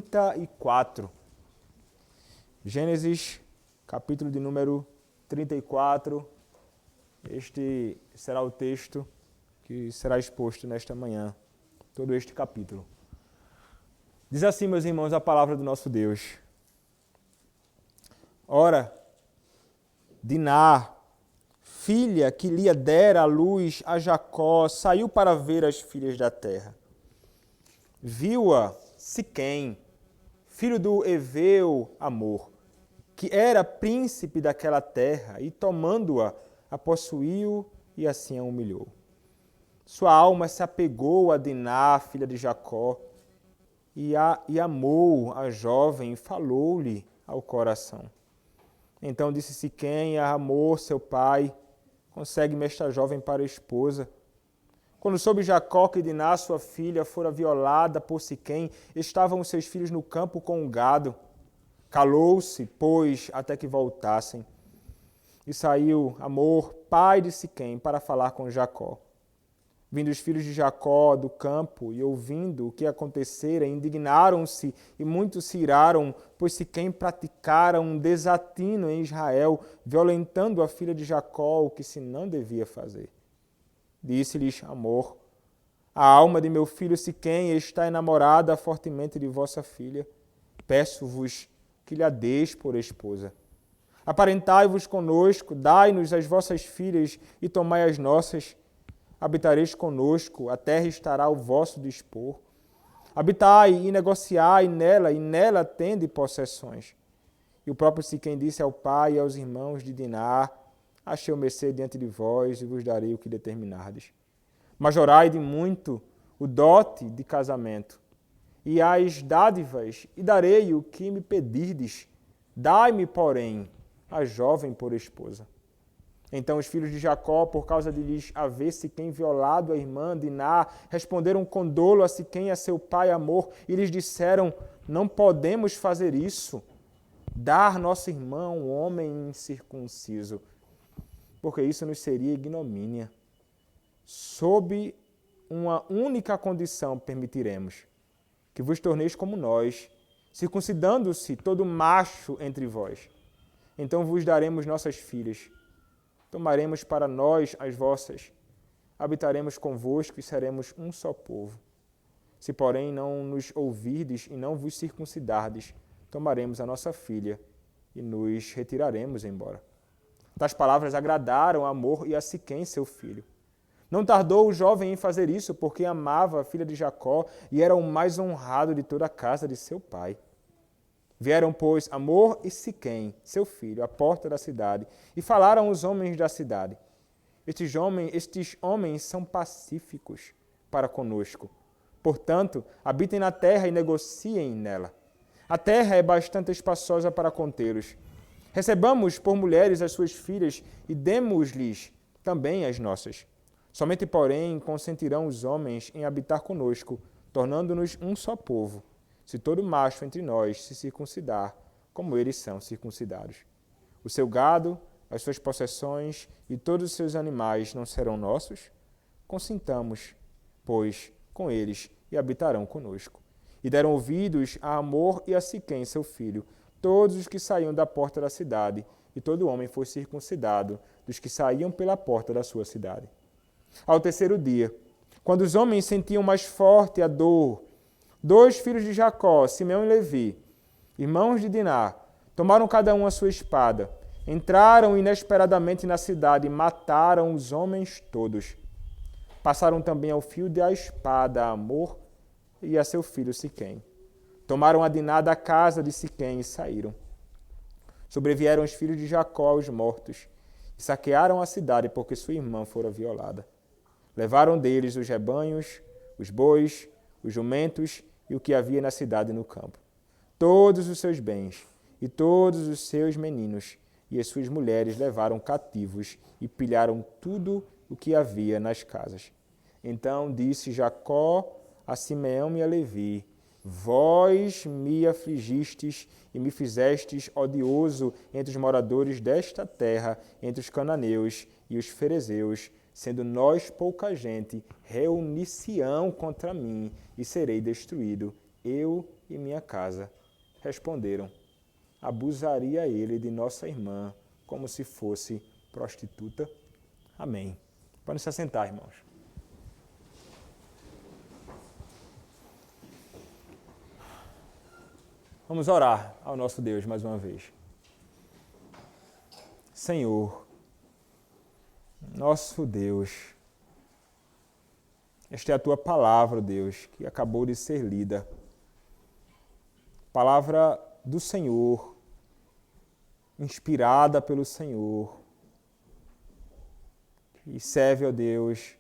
34. Gênesis, capítulo de número 34. Este será o texto que será exposto nesta manhã, todo este capítulo. Diz assim, meus irmãos, a palavra do nosso Deus. Ora, Diná, filha que Lia dera à luz a Jacó, saiu para ver as filhas da terra. Viu-a Siquém, filho do Eveu Amor, que era príncipe daquela terra, e tomando-a, a possuiu e assim a humilhou. Sua alma se apegou a Diná, filha de Jacó, e amou a jovem e falou-lhe ao coração. Então disse Siquém a Hamor, seu pai, consegue-me esta jovem para esposa. Quando soube Jacó que Diná, sua filha, fora violada por Siquém, estavam os seus filhos no campo com o gado. Calou-se, pois, até que voltassem. E saiu Hamor, pai de Siquém, para falar com Jacó. Vindo os filhos de Jacó do campo e ouvindo o que acontecera, indignaram-se e muitos se iraram, pois Siquém praticara um desatino em Israel, violentando a filha de Jacó, o que se não devia fazer. Disse-lhes Hamor: a alma de meu filho Siquém está enamorada fortemente de vossa filha. Peço-vos que lhe a deis por esposa. Aparentai-vos conosco, dai-nos as vossas filhas e tomai as nossas. Habitareis conosco, a terra estará ao vosso dispor. Habitai e negociai nela, e nela tende possessões. E o próprio Siquém disse ao pai e aos irmãos de Diná: achei o mercê diante de vós e vos darei o que determinardes. Majorai de muito o dote de casamento, e as dádivas, e darei o que me pedirdes. Dai-me, porém, a jovem por esposa. Então os filhos de Jacó, por causa de lhes haver Siquém violado a irmã Diná, responderam com dolo a Siquém e a seu pai Hamor, e lhes disseram: não podemos fazer isso, dar nossa irmã a um homem incircunciso, porque isso nos seria ignomínia. Sob uma única condição permitiremos, que vos torneis como nós, circuncidando-se todo macho entre vós. Então vos daremos nossas filhas. Tomaremos para nós as vossas, habitaremos convosco e seremos um só povo. Se, porém, não nos ouvirdes e não vos circuncidardes, tomaremos a nossa filha e nos retiraremos embora. Tais palavras agradaram a Hamor e a Siquém, seu filho. Não tardou o jovem em fazer isso, porque amava a filha de Jacó e era o mais honrado de toda a casa de seu pai. Vieram, pois, Hamor e Siquém, seu filho, à porta da cidade, e falaram aos homens da cidade: estes homens são pacíficos para conosco. Portanto, habitem na terra e negociem nela. A terra é bastante espaçosa para contê-los. Recebamos por mulheres as suas filhas e demos-lhes também as nossas. Somente, porém, consentirão os homens em habitar conosco, tornando-nos um só povo, se todo macho entre nós se circuncidar, como eles são circuncidados. O seu gado, as suas possessões e todos os seus animais não serão nossos? Consintamos, pois, com eles e habitarão conosco. E deram ouvidos a Hamor e a Siquém, seu filho, todos os que saíam da porta da cidade, e todo homem foi circuncidado dos que saíam pela porta da sua cidade. Ao terceiro dia, quando os homens sentiam mais forte a dor, dois filhos de Jacó, Simeão e Levi, irmãos de Diná, tomaram cada um a sua espada, entraram inesperadamente na cidade e mataram os homens todos. Passaram também ao fio da espada a Hamor e a seu filho Siquém. Tomaram a Diná da casa de Siquém e saíram. Sobrevieram os filhos de Jacó aos mortos e saquearam a cidade porque sua irmã fora violada. Levaram deles os rebanhos, os bois, os jumentos e o que havia na cidade e no campo. Todos os seus bens e todos os seus meninos e as suas mulheres levaram cativos e pilharam tudo o que havia nas casas. Então disse Jacó a Simeão e a Levi: vós me afligistes e me fizestes odioso entre os moradores desta terra, entre os cananeus e os ferezeus, sendo nós pouca gente, reunir-se-ão contra mim e serei destruído, eu e minha casa. Responderam: abusaria ele de nossa irmã como se fosse prostituta? Amém. Podem se assentar, irmãos. Vamos orar ao nosso Deus mais uma vez. Senhor, nosso Deus, esta é a Tua palavra, Deus, que acabou de ser lida. Palavra do Senhor, inspirada pelo Senhor, e serve, ó Deus,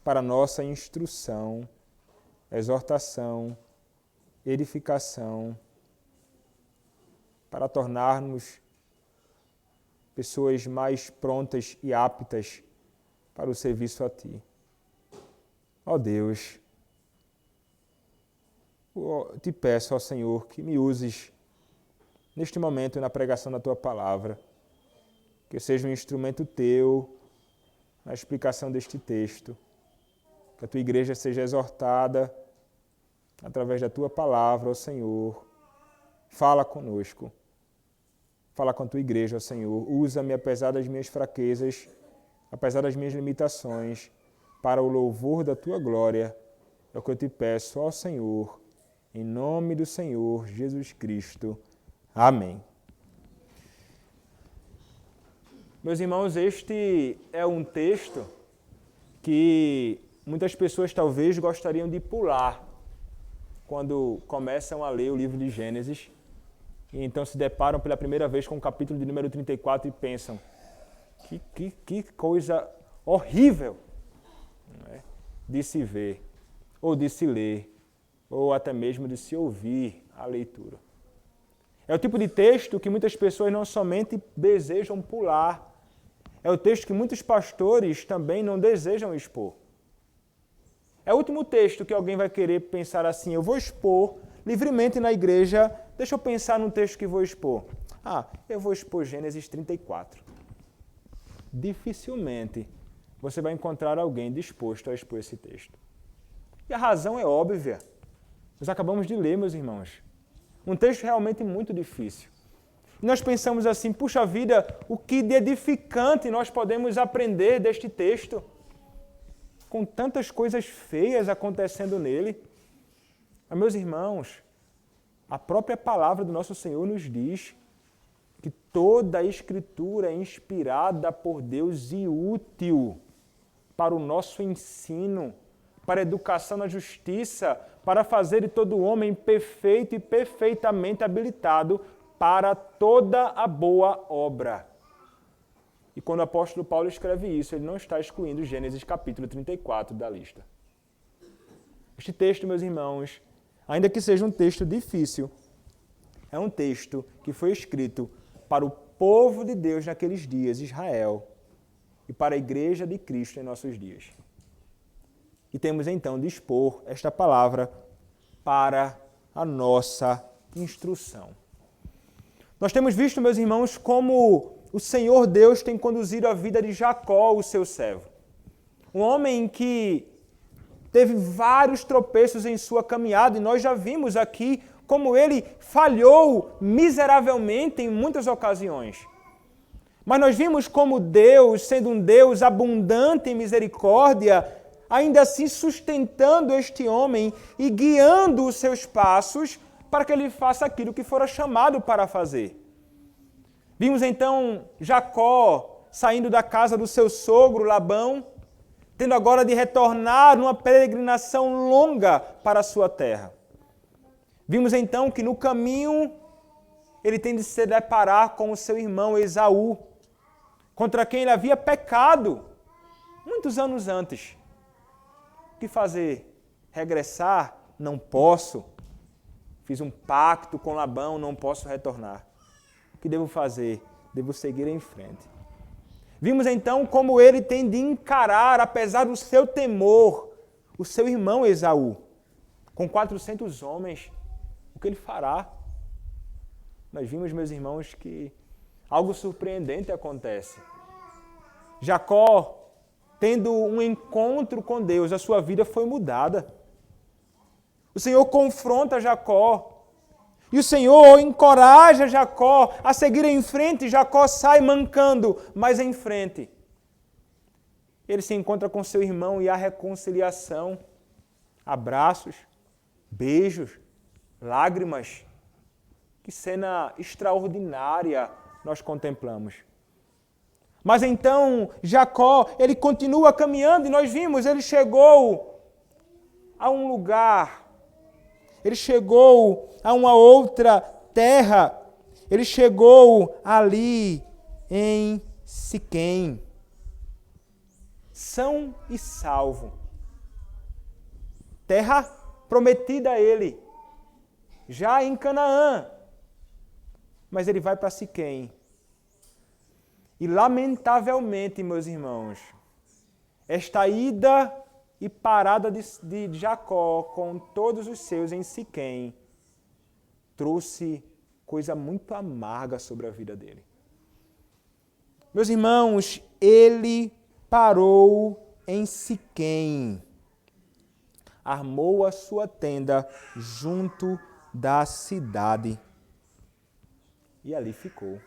para nossa instrução, exortação, edificação, para tornarmos pessoas mais prontas e aptas para o serviço a Ti. Ó Deus, eu te peço, ó Senhor, que me uses neste momento na pregação da Tua palavra, que eu seja um instrumento Teu na explicação deste texto, que a Tua igreja seja exortada através da Tua palavra, ó Senhor. Fala conosco. Fala com a Tua igreja, ó Senhor. Usa-me apesar das minhas fraquezas, apesar das minhas limitações, para o louvor da Tua glória. É o que eu te peço, ó Senhor, em nome do Senhor Jesus Cristo. Amém. Meus irmãos, este é um texto que muitas pessoas talvez gostariam de pular quando começam a ler o livro de Gênesis e então se deparam pela primeira vez com o capítulo de número 34 e pensam: que coisa horrível, não é? De se ver, ou de se ler, ou até mesmo de se ouvir a leitura. É o tipo de texto que muitas pessoas não somente desejam pular, é o texto que muitos pastores também não desejam expor. É o último texto que alguém vai querer pensar assim: eu vou expor livremente na igreja, deixa eu pensar no texto que vou expor. Eu vou expor Gênesis 34. Dificilmente você vai encontrar alguém disposto a expor esse texto. E a razão é óbvia. Nós acabamos de ler, meus irmãos. Um texto realmente muito difícil. E nós pensamos assim: puxa vida, o que de edificante nós podemos aprender deste texto? Com tantas coisas feias acontecendo nele. Mas, meus irmãos, a própria palavra do nosso Senhor nos diz que toda a Escritura é inspirada por Deus e útil para o nosso ensino, para a educação na justiça, para fazer de todo homem perfeito e perfeitamente habilitado para toda a boa obra. E quando o apóstolo Paulo escreve isso, ele não está excluindo Gênesis capítulo 34 da lista. Este texto, meus irmãos, ainda que seja um texto difícil, é um texto que foi escrito para o povo de Deus naqueles dias, Israel, e para a igreja de Cristo em nossos dias. E temos então de expor esta palavra para a nossa instrução. Nós temos visto, meus irmãos, como o Senhor Deus tem conduzido a vida de Jacó, o seu servo. Um homem que teve vários tropeços em sua caminhada, e nós já vimos aqui como ele falhou miseravelmente em muitas ocasiões. Mas nós vimos como Deus, sendo um Deus abundante em misericórdia, ainda assim sustentando este homem e guiando os seus passos para que ele faça aquilo que fora chamado para fazer. Vimos então Jacó saindo da casa do seu sogro Labão, tendo agora de retornar numa peregrinação longa para a sua terra. Vimos então que no caminho ele tem de se deparar com o seu irmão Esaú, contra quem ele havia pecado muitos anos antes. O que fazer? Regressar? Não posso. Fiz um pacto com Labão, não posso retornar. O que devo fazer? Devo seguir em frente. Vimos então como ele tem de encarar, apesar do seu temor, o seu irmão Esaú. Com 400 homens, o que ele fará? Nós vimos, meus irmãos, que algo surpreendente acontece. Jacó, tendo um encontro com Deus, a sua vida foi mudada. O Senhor confronta Jacó. E o Senhor encoraja Jacó a seguir em frente. Jacó sai mancando, mas em frente. Ele se encontra com seu irmão e há reconciliação. Abraços, beijos, lágrimas. Que cena extraordinária nós contemplamos. Mas então Jacó, ele continua caminhando e nós vimos, ele chegou a um lugar, ele chegou a uma outra terra, ele chegou ali em Siquém, são e salvo. Terra prometida a ele, já em Canaã, mas ele vai para Siquém. E lamentavelmente, meus irmãos, esta ida e parada de Jacó com todos os seus em Siquém trouxe coisa muito amarga sobre a vida dele. Meus irmãos, ele parou em Siquém, armou a sua tenda junto da cidade e ali ficou.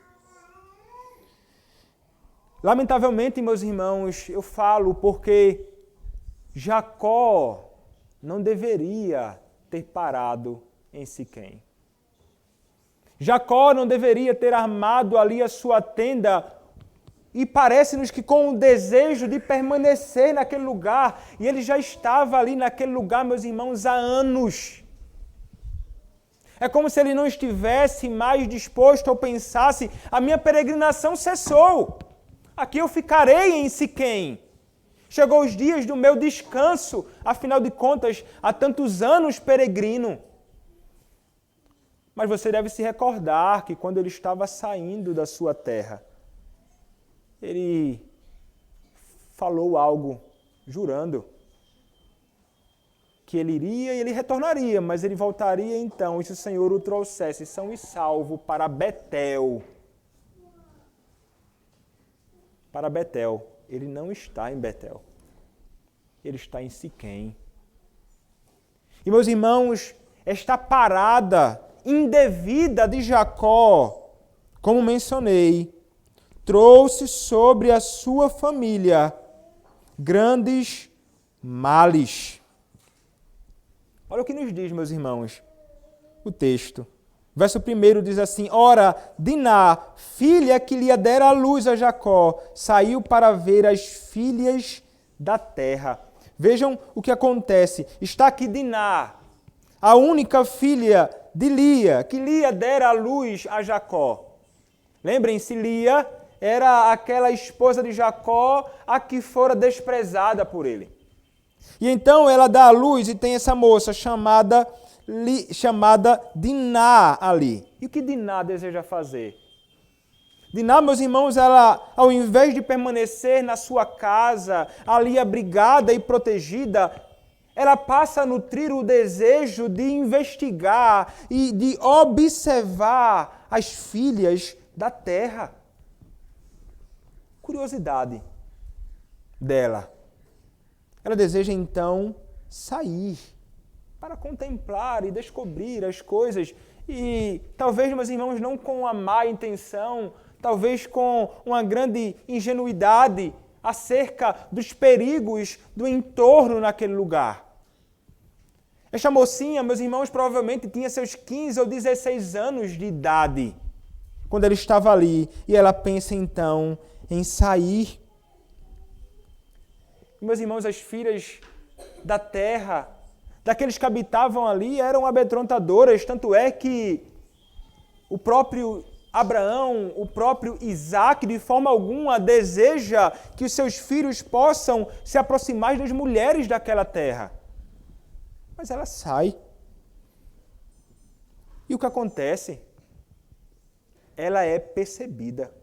Lamentavelmente, meus irmãos, eu falo porque Jacó não deveria ter parado em Siquém. Jacó não deveria ter armado ali a sua tenda e parece-nos que com o desejo de permanecer naquele lugar, e ele já estava ali naquele lugar, meus irmãos, há anos. É como se ele não estivesse mais disposto ou pensasse, a minha peregrinação cessou. Aqui eu ficarei em Siquém. Chegou os dias do meu descanso, afinal de contas, há tantos anos peregrino. Mas você deve se recordar que quando ele estava saindo da sua terra, ele falou algo, jurando que ele iria e ele retornaria, mas ele voltaria então, e se o Senhor o trouxesse são e salvo para Betel. Para Betel. Ele não está em Betel. Ele está em Siquém. E, meus irmãos, esta parada indevida de Jacó, como mencionei, trouxe sobre a sua família grandes males. Olha o que nos diz, meus irmãos, o texto. Verso 1 diz assim: Ora, Diná, filha que lhe dera a luz a Jacó, saiu para ver as filhas da terra. Vejam o que acontece. Está aqui Diná, a única filha de Lia, que Lia dera a luz a Jacó. Lembrem-se, Lia era aquela esposa de Jacó a que fora desprezada por ele. E então ela dá a luz e tem essa moça chamada Diná ali. E o que Diná deseja fazer? Diná, meus irmãos, ela, ao invés de permanecer na sua casa, ali abrigada e protegida, ela passa a nutrir o desejo de investigar e de observar as filhas da terra. Curiosidade dela. Ela deseja então sair para contemplar e descobrir as coisas. E talvez, meus irmãos, não com uma má intenção, talvez com uma grande ingenuidade acerca dos perigos do entorno naquele lugar. Esta mocinha, meus irmãos, provavelmente tinha seus 15 ou 16 anos de idade quando ela estava ali. E ela pensa então em sair. Meus irmãos, as filhas da terra, daqueles que habitavam ali, eram amedrontadoras, tanto é que o próprio Abraão, o próprio Isaac, de forma alguma, deseja que os seus filhos possam se aproximar das mulheres daquela terra. Mas ela sai. E o que acontece? Ela é percebida.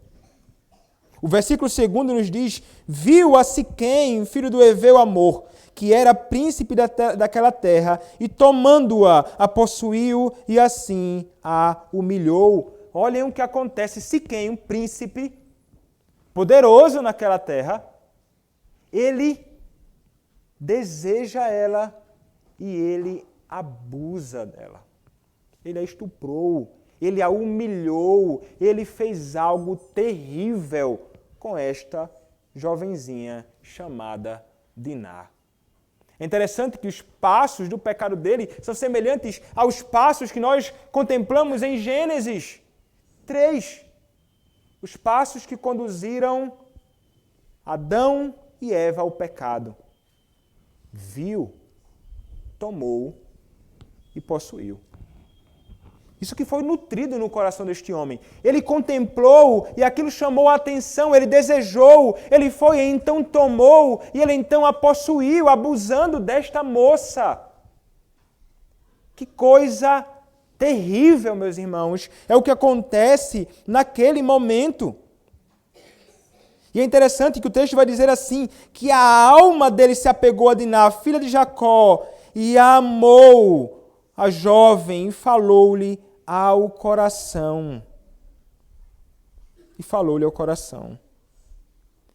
O versículo 2 nos diz: viu a Siquém, filho do Eveu Amor, que era príncipe daquela terra, e tomando-a, a possuiu e assim a humilhou. Olhem o que acontece. Siquém, um príncipe poderoso naquela terra, ele deseja ela e ele abusa dela. Ele a estuprou, ele a humilhou, ele fez algo terrível com esta jovenzinha chamada Diná. É interessante que os passos do pecado dele são semelhantes aos passos que nós contemplamos em Gênesis 3. Os passos que conduziram Adão e Eva ao pecado. Viu, tomou e possuiu. Isso que foi nutrido no coração deste homem. Ele contemplou e aquilo chamou a atenção, ele desejou, ele foi e então tomou e ele então a possuiu, abusando desta moça. Que coisa terrível, meus irmãos, é o que acontece naquele momento. E é interessante que o texto vai dizer assim, que a alma dele se apegou a Diná, filha de Jacó, e a amou a jovem e falou-lhe ao coração. E falou-lhe ao coração.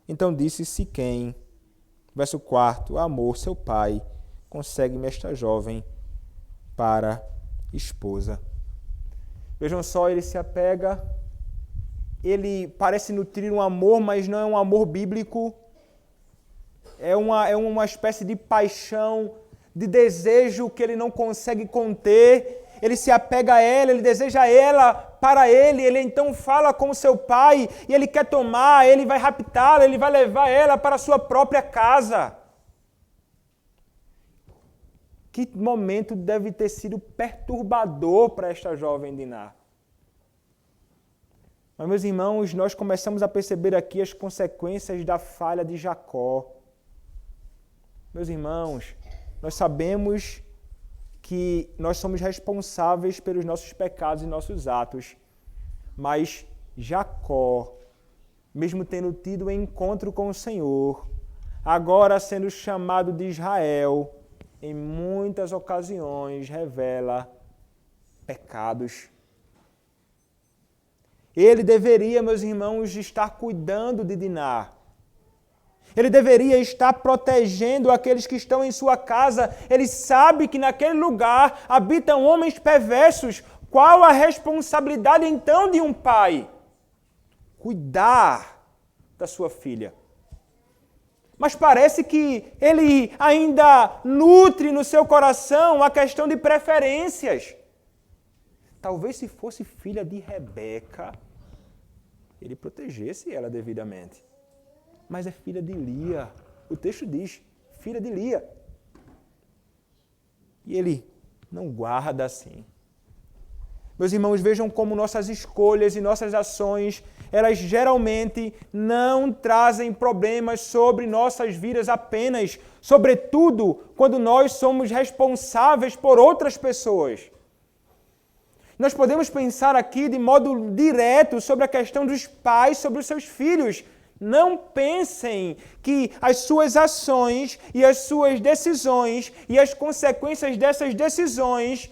Então disse Siquém, verso 4, amor, seu pai, consegue-me esta jovem para esposa. Vejam só, ele se apega, ele parece nutrir um amor, mas não é um amor bíblico. É uma espécie de paixão, de desejo que ele não consegue conter. Ele se apega a ela, ele deseja ela para ele então fala com o seu pai e ele quer tomar, ele vai raptá-la, ele vai levar ela para a sua própria casa. Que momento deve ter sido perturbador para esta jovem Diná. Mas, meus irmãos, nós começamos a perceber aqui as consequências da falha de Jacó. Meus irmãos, nós sabemos que nós somos responsáveis pelos nossos pecados e nossos atos. Mas Jacó, mesmo tendo tido um encontro com o Senhor, agora sendo chamado de Israel, em muitas ocasiões revela pecados. Ele deveria, meus irmãos, estar cuidando de Diná. Ele deveria estar protegendo aqueles que estão em sua casa. Ele sabe que naquele lugar habitam homens perversos. Qual a responsabilidade então de um pai? Cuidar da sua filha. Mas parece que ele ainda nutre no seu coração a questão de preferências. Talvez se fosse filha de Rebeca, ele protegesse ela devidamente. Mas é filha de Lia. O texto diz, filha de Lia. E ele não guarda assim. Meus irmãos, vejam como nossas escolhas e nossas ações, elas geralmente não trazem problemas sobre nossas vidas apenas, sobretudo quando nós somos responsáveis por outras pessoas. Nós podemos pensar aqui de modo direto sobre a questão dos pais sobre os seus filhos. Não pensem que as suas ações e as suas decisões e as consequências dessas decisões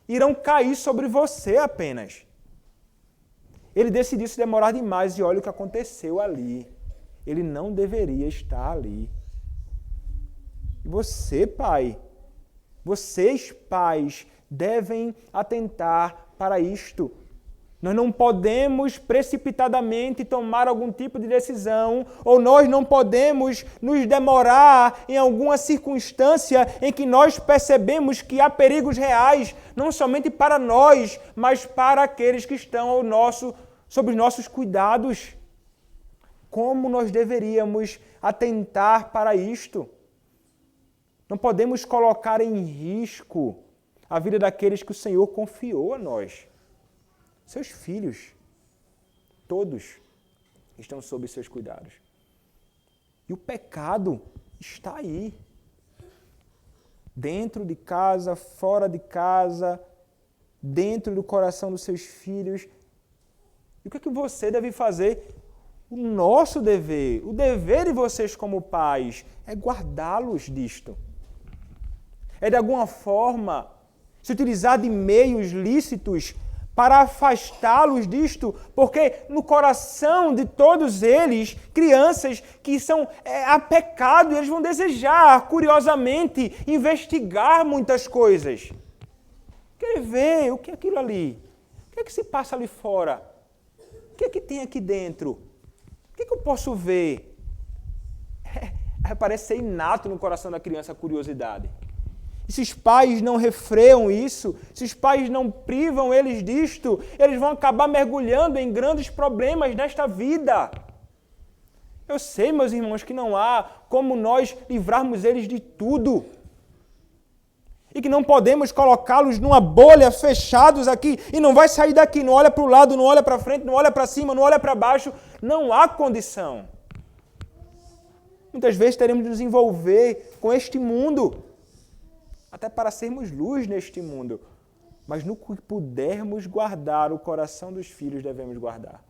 irão cair sobre você apenas. Ele decidiu se demorar demais e olha o que aconteceu ali. Ele não deveria estar ali. E você, pai, vocês, pais, devem atentar para isto. Nós não podemos precipitadamente tomar algum tipo de decisão, ou nós não podemos nos demorar em alguma circunstância em que nós percebemos que há perigos reais, não somente para nós, mas para aqueles que estão sob os nossos cuidados. Como nós deveríamos atentar para isto? Não podemos colocar em risco a vida daqueles que o Senhor confiou a nós. Seus filhos, todos estão sob seus cuidados. E o pecado está aí. Dentro de casa, fora de casa, dentro do coração dos seus filhos. E o que é que você deve fazer? O nosso dever, o dever de vocês como pais, é guardá-los disto. É de alguma forma se utilizar de meios lícitos para afastá-los disto, porque no coração de todos eles, crianças que são a pecado, eles vão desejar, curiosamente, investigar muitas coisas. Querer ver o que é aquilo ali, o que é que se passa ali fora, o que é que tem aqui dentro, o que é que eu posso ver. Parece ser inato no coração da criança a curiosidade. E se os pais não refreiam isso, se os pais não privam eles disto, eles vão acabar mergulhando em grandes problemas nesta vida. Eu sei, meus irmãos, que não há como nós livrarmos eles de tudo. E que não podemos colocá-los numa bolha, fechados aqui, e não vai sair daqui, não olha para o lado, não olha para frente, não olha para cima, não olha para baixo. Não há condição. Muitas vezes teremos de nos envolver com este mundo, até para sermos luz neste mundo. Mas no que pudermos guardar, o coração dos filhos devemos guardar.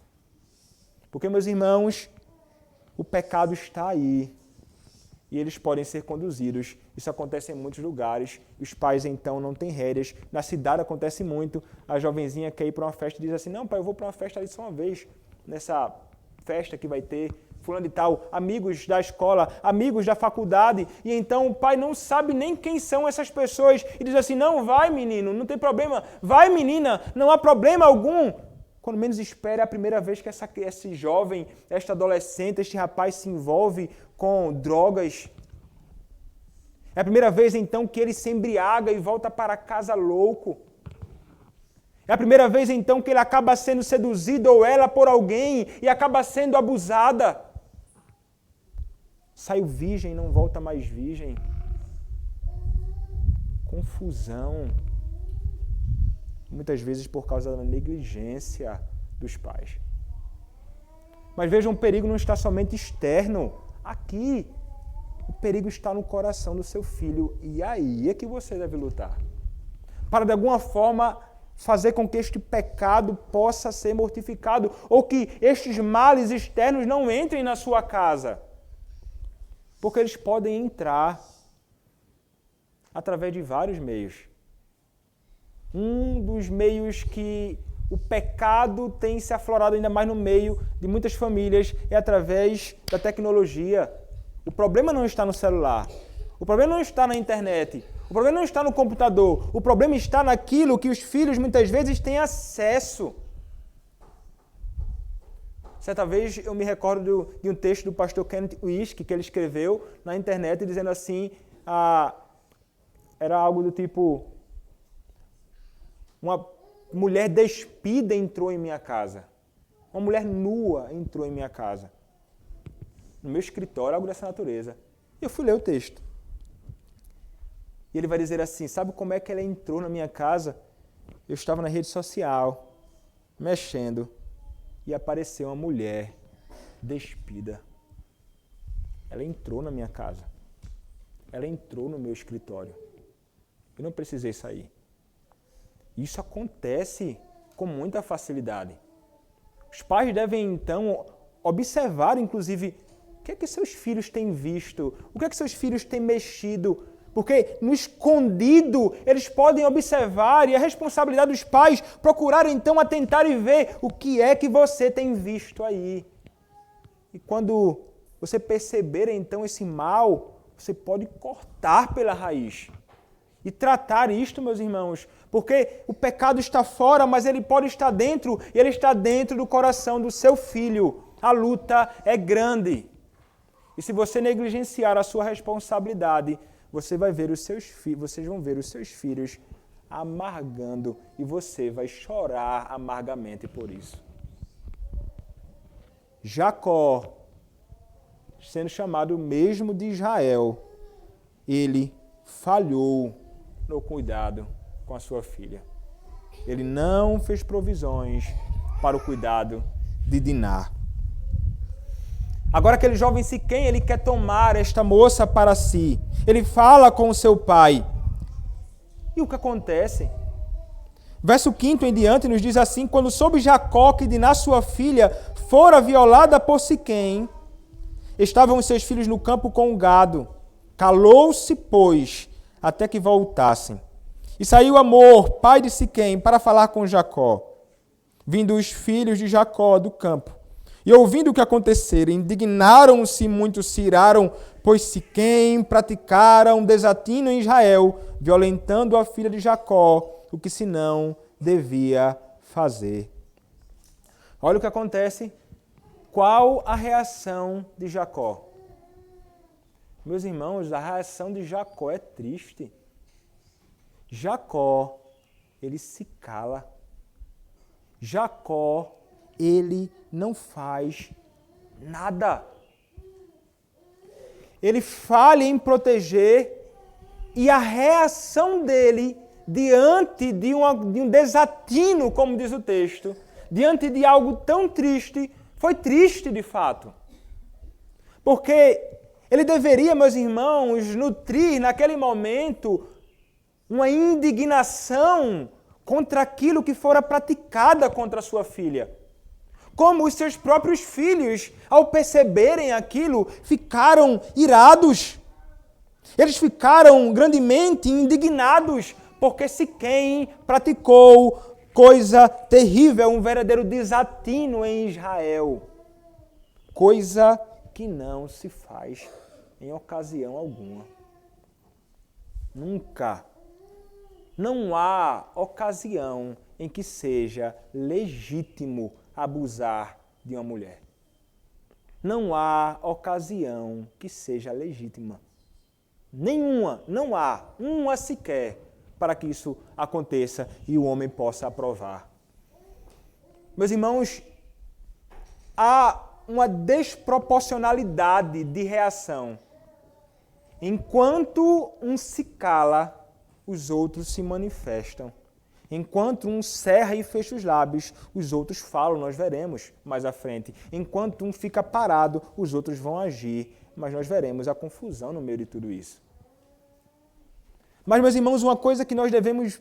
Porque, meus irmãos, o pecado está aí. E eles podem ser conduzidos. Isso acontece em muitos lugares. Os pais, então, não têm rédeas. Na cidade acontece muito. A jovenzinha quer ir para uma festa e diz assim, não, pai, eu vou para uma festa ali só uma vez. Nessa festa que vai ter fulano de tal, amigos da escola, amigos da faculdade, e então o pai não sabe nem quem são essas pessoas, e diz assim, não, vai menino, não tem problema, vai menina, não há problema algum. Quando menos espera, é a primeira vez que esse jovem, esta adolescente, este rapaz se envolve com drogas. É a primeira vez então que ele se embriaga e volta para casa louco. É a primeira vez então que ele acaba sendo seduzido ou ela por alguém e acaba sendo abusada. Saiu virgem e não volta mais virgem. Confusão. Muitas vezes por causa da negligência dos pais. Mas vejam, o perigo não está somente externo. Aqui, o perigo está no coração do seu filho. E aí é que você deve lutar. Para de alguma forma fazer com que este pecado possa ser mortificado. Ou que estes males externos não entrem na sua casa. Porque eles podem entrar através de vários meios. Um dos meios que o pecado tem se aflorado ainda mais no meio de muitas famílias é através da tecnologia. O problema não está no celular. O problema não está na internet. O problema não está no computador. O problema está naquilo que os filhos muitas vezes têm acesso. Certa vez eu me recordo de um texto do pastor Kenneth Wiske que ele escreveu na internet dizendo assim, era algo do tipo, uma mulher despida entrou em minha casa. Uma mulher nua entrou em minha casa. No meu escritório, algo dessa natureza. E eu fui ler o texto. E ele vai dizer assim, sabe como é que ela entrou na minha casa? Eu estava na rede social, mexendo, e apareceu uma mulher despida. Ela entrou na minha casa. Ela entrou no meu escritório. Eu não precisei sair. Isso acontece com muita facilidade. Os pais devem, então, observar, inclusive, o que é que seus filhos têm visto, o que é que seus filhos têm mexido, porque no escondido eles podem observar e a responsabilidade dos pais procurar, então, atentar e ver o que é que você tem visto aí. E quando você perceber, então, esse mal, você pode cortar pela raiz. E tratar isto, meus irmãos, porque o pecado está fora, mas ele pode estar dentro, e ele está dentro do coração do seu filho. A luta é grande. E se você negligenciar a sua responsabilidade, vocês vão ver os seus filhos amargando, e você vai chorar amargamente por isso. Jacó, sendo chamado mesmo de Israel, ele falhou no cuidado com a sua filha. Ele não fez provisões para o cuidado de Diná. Agora aquele jovem Siquém, ele quer tomar esta moça para si. Ele fala com o seu pai. E o que acontece? Verso 5 em diante nos diz assim, quando soube Jacó que Diná, sua filha, fora violada por Siquém, estavam os seus filhos no campo com o gado. Calou-se, pois, até que voltassem. E saiu Amor, pai de Siquém, para falar com Jacó. vindo os filhos de Jacó do campo. E ouvindo o que acontecera, indignaram-se muito, se iraram, pois Siquém praticara um desatino em Israel, violentando a filha de Jacó, o que senão devia fazer. Olha o que acontece. Qual a reação de Jacó? Meus irmãos, a reação de Jacó é triste. Jacó, ele se cala. Jacó, ele não faz nada. Ele falha em proteger e a reação dele diante de um desatino, como diz o texto, diante de algo tão triste, foi triste de fato. Porque ele deveria, meus irmãos, nutrir naquele momento uma indignação contra aquilo que fora praticada contra a sua filha. Como os seus próprios filhos, ao perceberem aquilo, ficaram irados. Eles ficaram grandemente indignados, porque Siquém praticou coisa terrível, um verdadeiro desatino em Israel. Coisa que não se faz em ocasião alguma. Nunca. Não há ocasião em que seja legítimo abusar de uma mulher. Não há ocasião que seja legítima. Nenhuma, não há uma sequer para que isso aconteça e o homem possa aprovar. Meus irmãos, há uma desproporcionalidade de reação. Enquanto um se cala, os outros se manifestam. Enquanto um cerra e fecha os lábios, os outros falam, nós veremos mais à frente. Enquanto um fica parado, os outros vão agir, mas nós veremos a confusão no meio de tudo isso. Mas, meus irmãos, uma coisa que nós devemos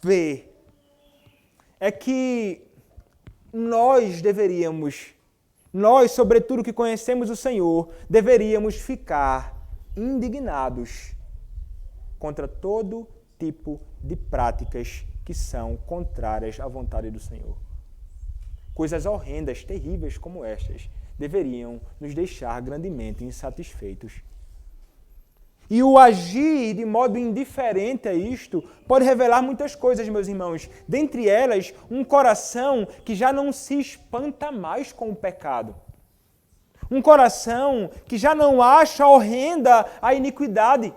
ver é que nós, sobretudo que conhecemos o Senhor, deveríamos ficar indignados contra todo tipo de práticas que são contrárias à vontade do Senhor. Coisas horrendas, terríveis como estas, deveriam nos deixar grandemente insatisfeitos. E o agir de modo indiferente a isto pode revelar muitas coisas, meus irmãos. Dentre elas, um coração que já não se espanta mais com o pecado. Um coração que já não acha horrenda a iniquidade.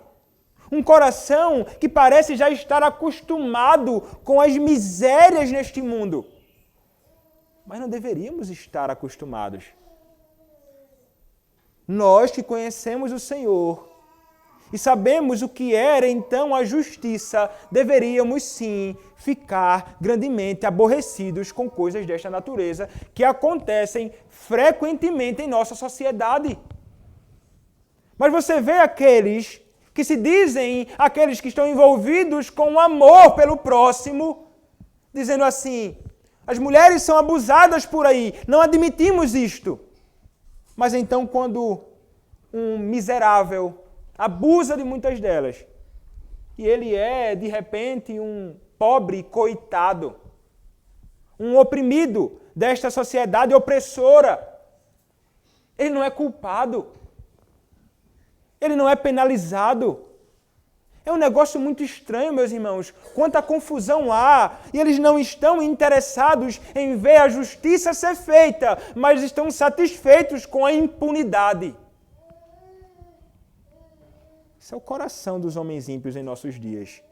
Um coração que parece já estar acostumado com as misérias neste mundo. Mas não deveríamos estar acostumados. Nós que conhecemos o Senhor e sabemos o que era então a justiça, deveríamos sim ficar grandemente aborrecidos com coisas desta natureza que acontecem frequentemente em nossa sociedade. Mas você vê aqueles que se dizem aqueles que estão envolvidos com amor pelo próximo, dizendo assim: as mulheres são abusadas por aí, não admitimos isto. Mas então quando um miserável abusa de muitas delas, e ele é, de repente, um pobre coitado, um oprimido desta sociedade opressora, ele não é culpado, ele não é penalizado. É um negócio muito estranho, meus irmãos. Quanta confusão há, e eles não estão interessados em ver a justiça ser feita, mas estão satisfeitos com a impunidade. Esse é o coração dos homens ímpios em nossos dias.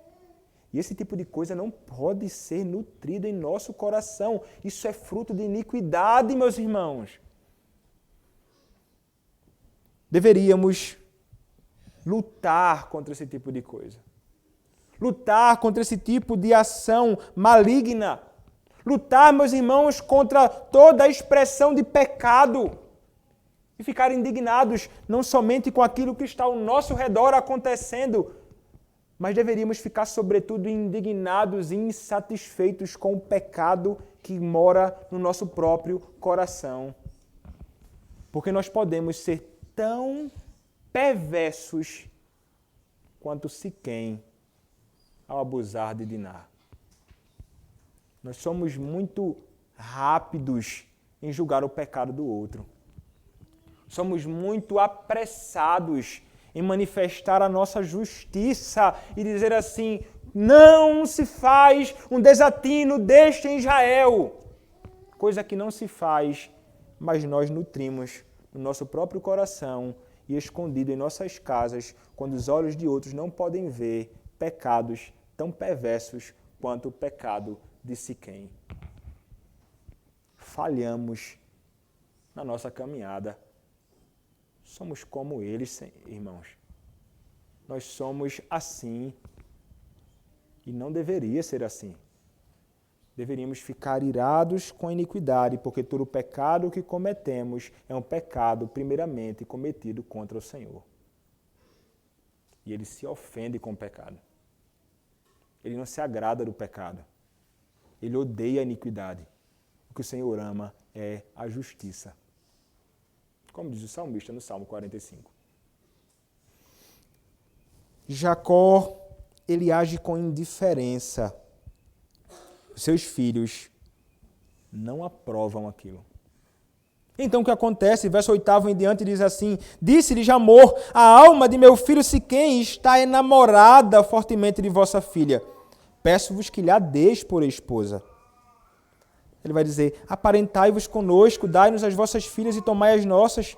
E esse tipo de coisa não pode ser nutrido em nosso coração. Isso é fruto de iniquidade, meus irmãos. Deveríamos lutar contra esse tipo de coisa. Lutar contra esse tipo de ação maligna. Lutar, meus irmãos, contra toda a expressão de pecado. E ficar indignados não somente com aquilo que está ao nosso redor acontecendo, mas deveríamos ficar, sobretudo, indignados e insatisfeitos com o pecado que mora no nosso próprio coração. Porque nós podemos ser tão perversos quanto Siquém ao abusar de Diná. Nós somos muito rápidos em julgar o pecado do outro. Somos muito apressados em manifestar a nossa justiça e dizer assim, não se faz um desatino deste em Israel. Coisa que não se faz, mas nós nutrimos no nosso próprio coração e escondido em nossas casas, quando os olhos de outros não podem ver pecados tão perversos quanto o pecado de Siquém. Falhamos na nossa caminhada. Somos como eles, irmãos. Nós somos assim e não deveria ser assim. Deveríamos ficar irados com a iniquidade, porque todo o pecado que cometemos é um pecado, primeiramente, cometido contra o Senhor. E ele se ofende com o pecado. Ele não se agrada do pecado. Ele odeia a iniquidade. O que o Senhor ama é a justiça. Como diz o salmista no Salmo 45. Jacó, ele age com indiferença. Os seus filhos não aprovam aquilo. Então o que acontece? Verso 8 em diante diz assim, disse-lhe Jamor, a alma de meu filho Siquém está enamorada fortemente de vossa filha. Peço-vos que lhe deis por esposa. Ele vai dizer, aparentai-vos conosco, dai-nos as vossas filhas e tomai as nossas.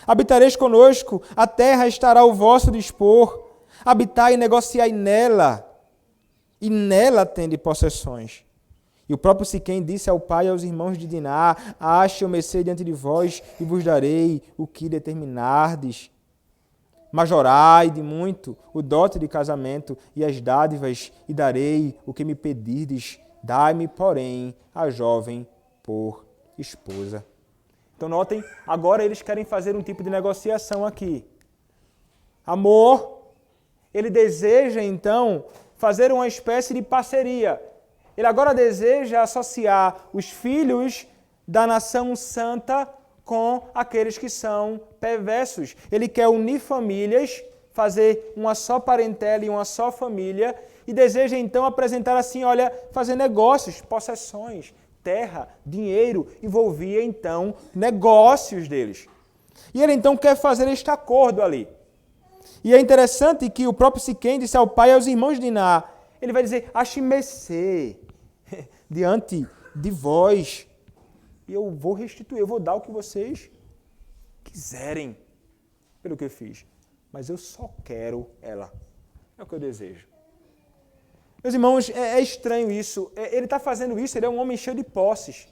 Habitareis conosco, a terra estará ao vosso dispor. Habitai e negociai nela, e nela tende possessões. E o próprio Siquém disse ao pai e aos irmãos de Diná, ache eu mercê diante de vós e vos darei o que determinardes. Majorai de muito o dote de casamento e as dádivas, e darei o que me pedirdes. Dai-me, porém, a jovem por esposa. Então notem, agora eles querem fazer um tipo de negociação aqui. Amor, ele deseja então fazer uma espécie de parceria. Ele agora deseja associar os filhos da nação santa com aqueles que são perversos. Ele quer unir famílias, fazer uma só parentela e uma só família, e deseja então apresentar assim, olha, fazer negócios, possessões, terra, dinheiro, envolvia então negócios deles. E ele então quer fazer este acordo ali. E é interessante que o próprio Siquém disse ao pai e aos irmãos de Diná, ele vai dizer, ache mercê diante de vós, e eu vou restituir, eu vou dar o que vocês quiserem pelo que eu fiz. Mas eu só quero ela. É o que eu desejo. Meus irmãos, é estranho isso. Ele está fazendo isso, ele é um homem cheio de posses.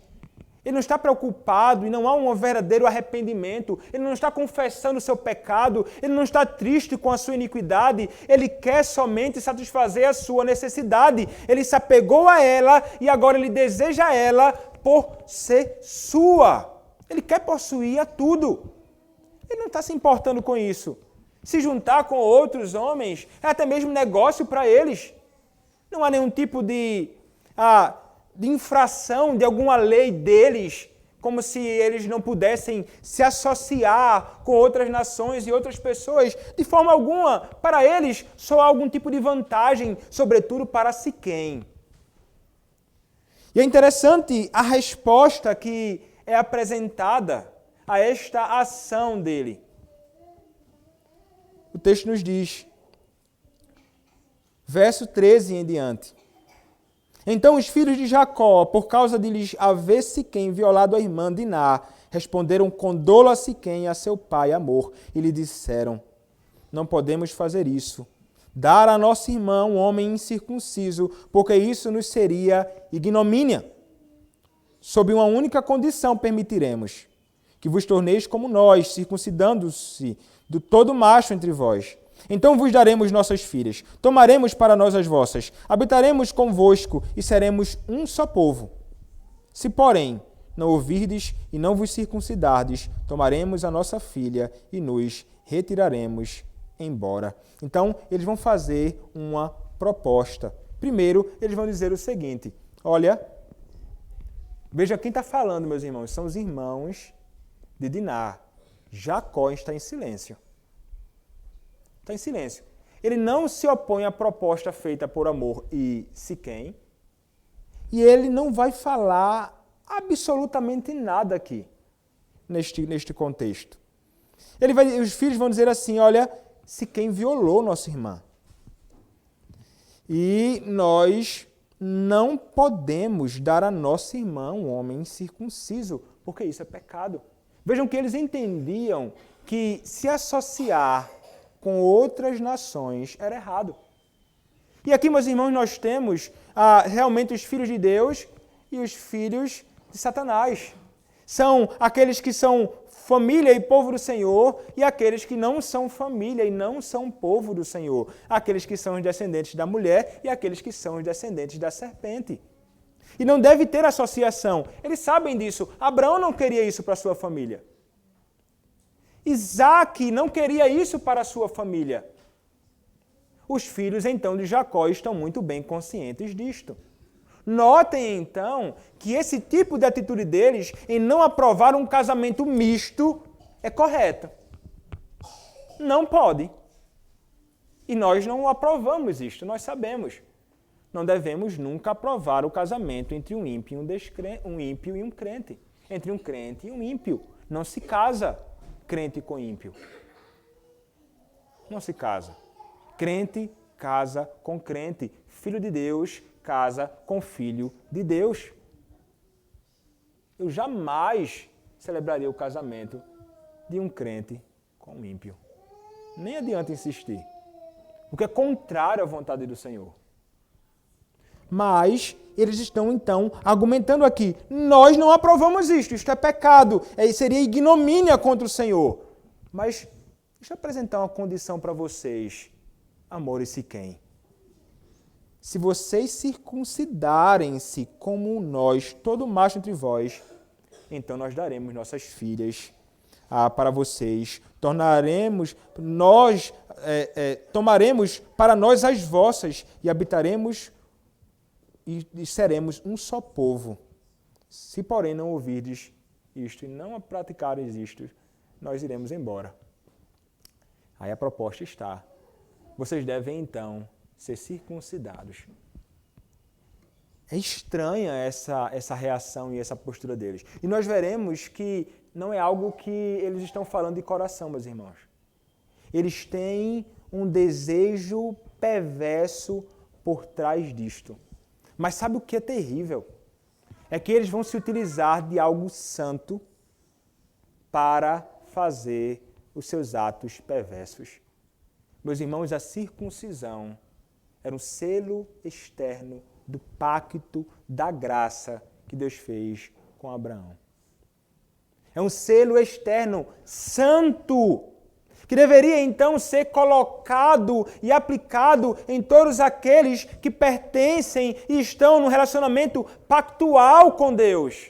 Ele não está preocupado e não há um verdadeiro arrependimento. Ele não está confessando o seu pecado. Ele não está triste com a sua iniquidade. Ele quer somente satisfazer a sua necessidade. Ele se apegou a ela e agora ele deseja ela por ser sua. Ele quer possuir a tudo. Ele não está se importando com isso. Se juntar com outros homens é até mesmo negócio para eles. Não há nenhum tipo de infração de alguma lei deles, como se eles não pudessem se associar com outras nações e outras pessoas. De forma alguma, para eles, só há algum tipo de vantagem, sobretudo para Siquém. E é interessante a resposta que é apresentada a esta ação dele. O texto nos diz, verso 13 em diante. Então os filhos de Jacó, por causa de lhes haver Siquém violado a irmã Diná, responderam com dolo a Siquém e a seu pai Amor, e lhe disseram, não podemos fazer isso, dar a nossa irmã um homem incircunciso, porque isso nos seria ignomínia. Sob uma única condição permitiremos, que vos torneis como nós, circuncidando-se do todo macho entre vós. Então vos daremos nossas filhas, tomaremos para nós as vossas, habitaremos convosco e seremos um só povo. Se, porém, não ouvirdes e não vos circuncidardes, tomaremos a nossa filha e nos retiraremos embora. Então, eles vão fazer uma proposta. Primeiro, eles vão dizer o seguinte, olha, veja quem está falando, meus irmãos, são os irmãos de Diná. Jacó está em silêncio. Está em silêncio. Ele não se opõe à proposta feita por Amor e Siquém. E ele não vai falar absolutamente nada aqui, neste contexto. Os filhos vão dizer assim, olha, Siquém violou nossa irmã. E nós não podemos dar a nossa irmã um homem incircunciso, porque isso é pecado. Vejam que eles entendiam que se associar com outras nações era errado. E aqui, meus irmãos, nós temos realmente os filhos de Deus e os filhos de Satanás. São aqueles que são família e povo do Senhor e aqueles que não são família e não são povo do Senhor. Aqueles que são os descendentes da mulher e aqueles que são os descendentes da serpente. E não deve ter associação. Eles sabem disso. Abraão não queria isso para a sua família. Isaac não queria isso para a sua família. Os filhos, então, de Jacó estão muito bem conscientes disto. Notem, então, que esse tipo de atitude deles em não aprovar um casamento misto é correta. Não pode. E nós não aprovamos isto, nós sabemos. Não devemos nunca aprovar o casamento entre um ímpio e um crente. Entre um crente e um ímpio. Não se casa crente com ímpio. Não se casa. Crente casa com crente. Filho de Deus casa com filho de Deus. Eu jamais celebraria o casamento de um crente com um ímpio. Nem adianta insistir. Porque é contrário à vontade do Senhor. Mas eles estão, então, argumentando aqui. Nós não aprovamos isto é pecado. Seria ignomínia contra o Senhor. Mas deixa eu apresentar uma condição para vocês, Amor e Siquém. Se vocês circuncidarem-se como nós, todo macho entre vós, então nós daremos nossas filhas para vocês, tomaremos para nós as vossas e habitaremos e seremos um só povo. Se, porém, não ouvirdes isto e não praticares isto, nós iremos embora. Aí a proposta está. Vocês devem, então, ser circuncidados. É estranha essa reação e essa postura deles. E nós veremos que não é algo que eles estão falando de coração, meus irmãos. Eles têm um desejo perverso por trás disto. Mas sabe o que é terrível? É que eles vão se utilizar de algo santo para fazer os seus atos perversos. Meus irmãos, a circuncisão era um selo externo do pacto da graça que Deus fez com Abraão. É um selo externo santo, que deveria então ser colocado e aplicado em todos aqueles que pertencem e estão no relacionamento pactual com Deus.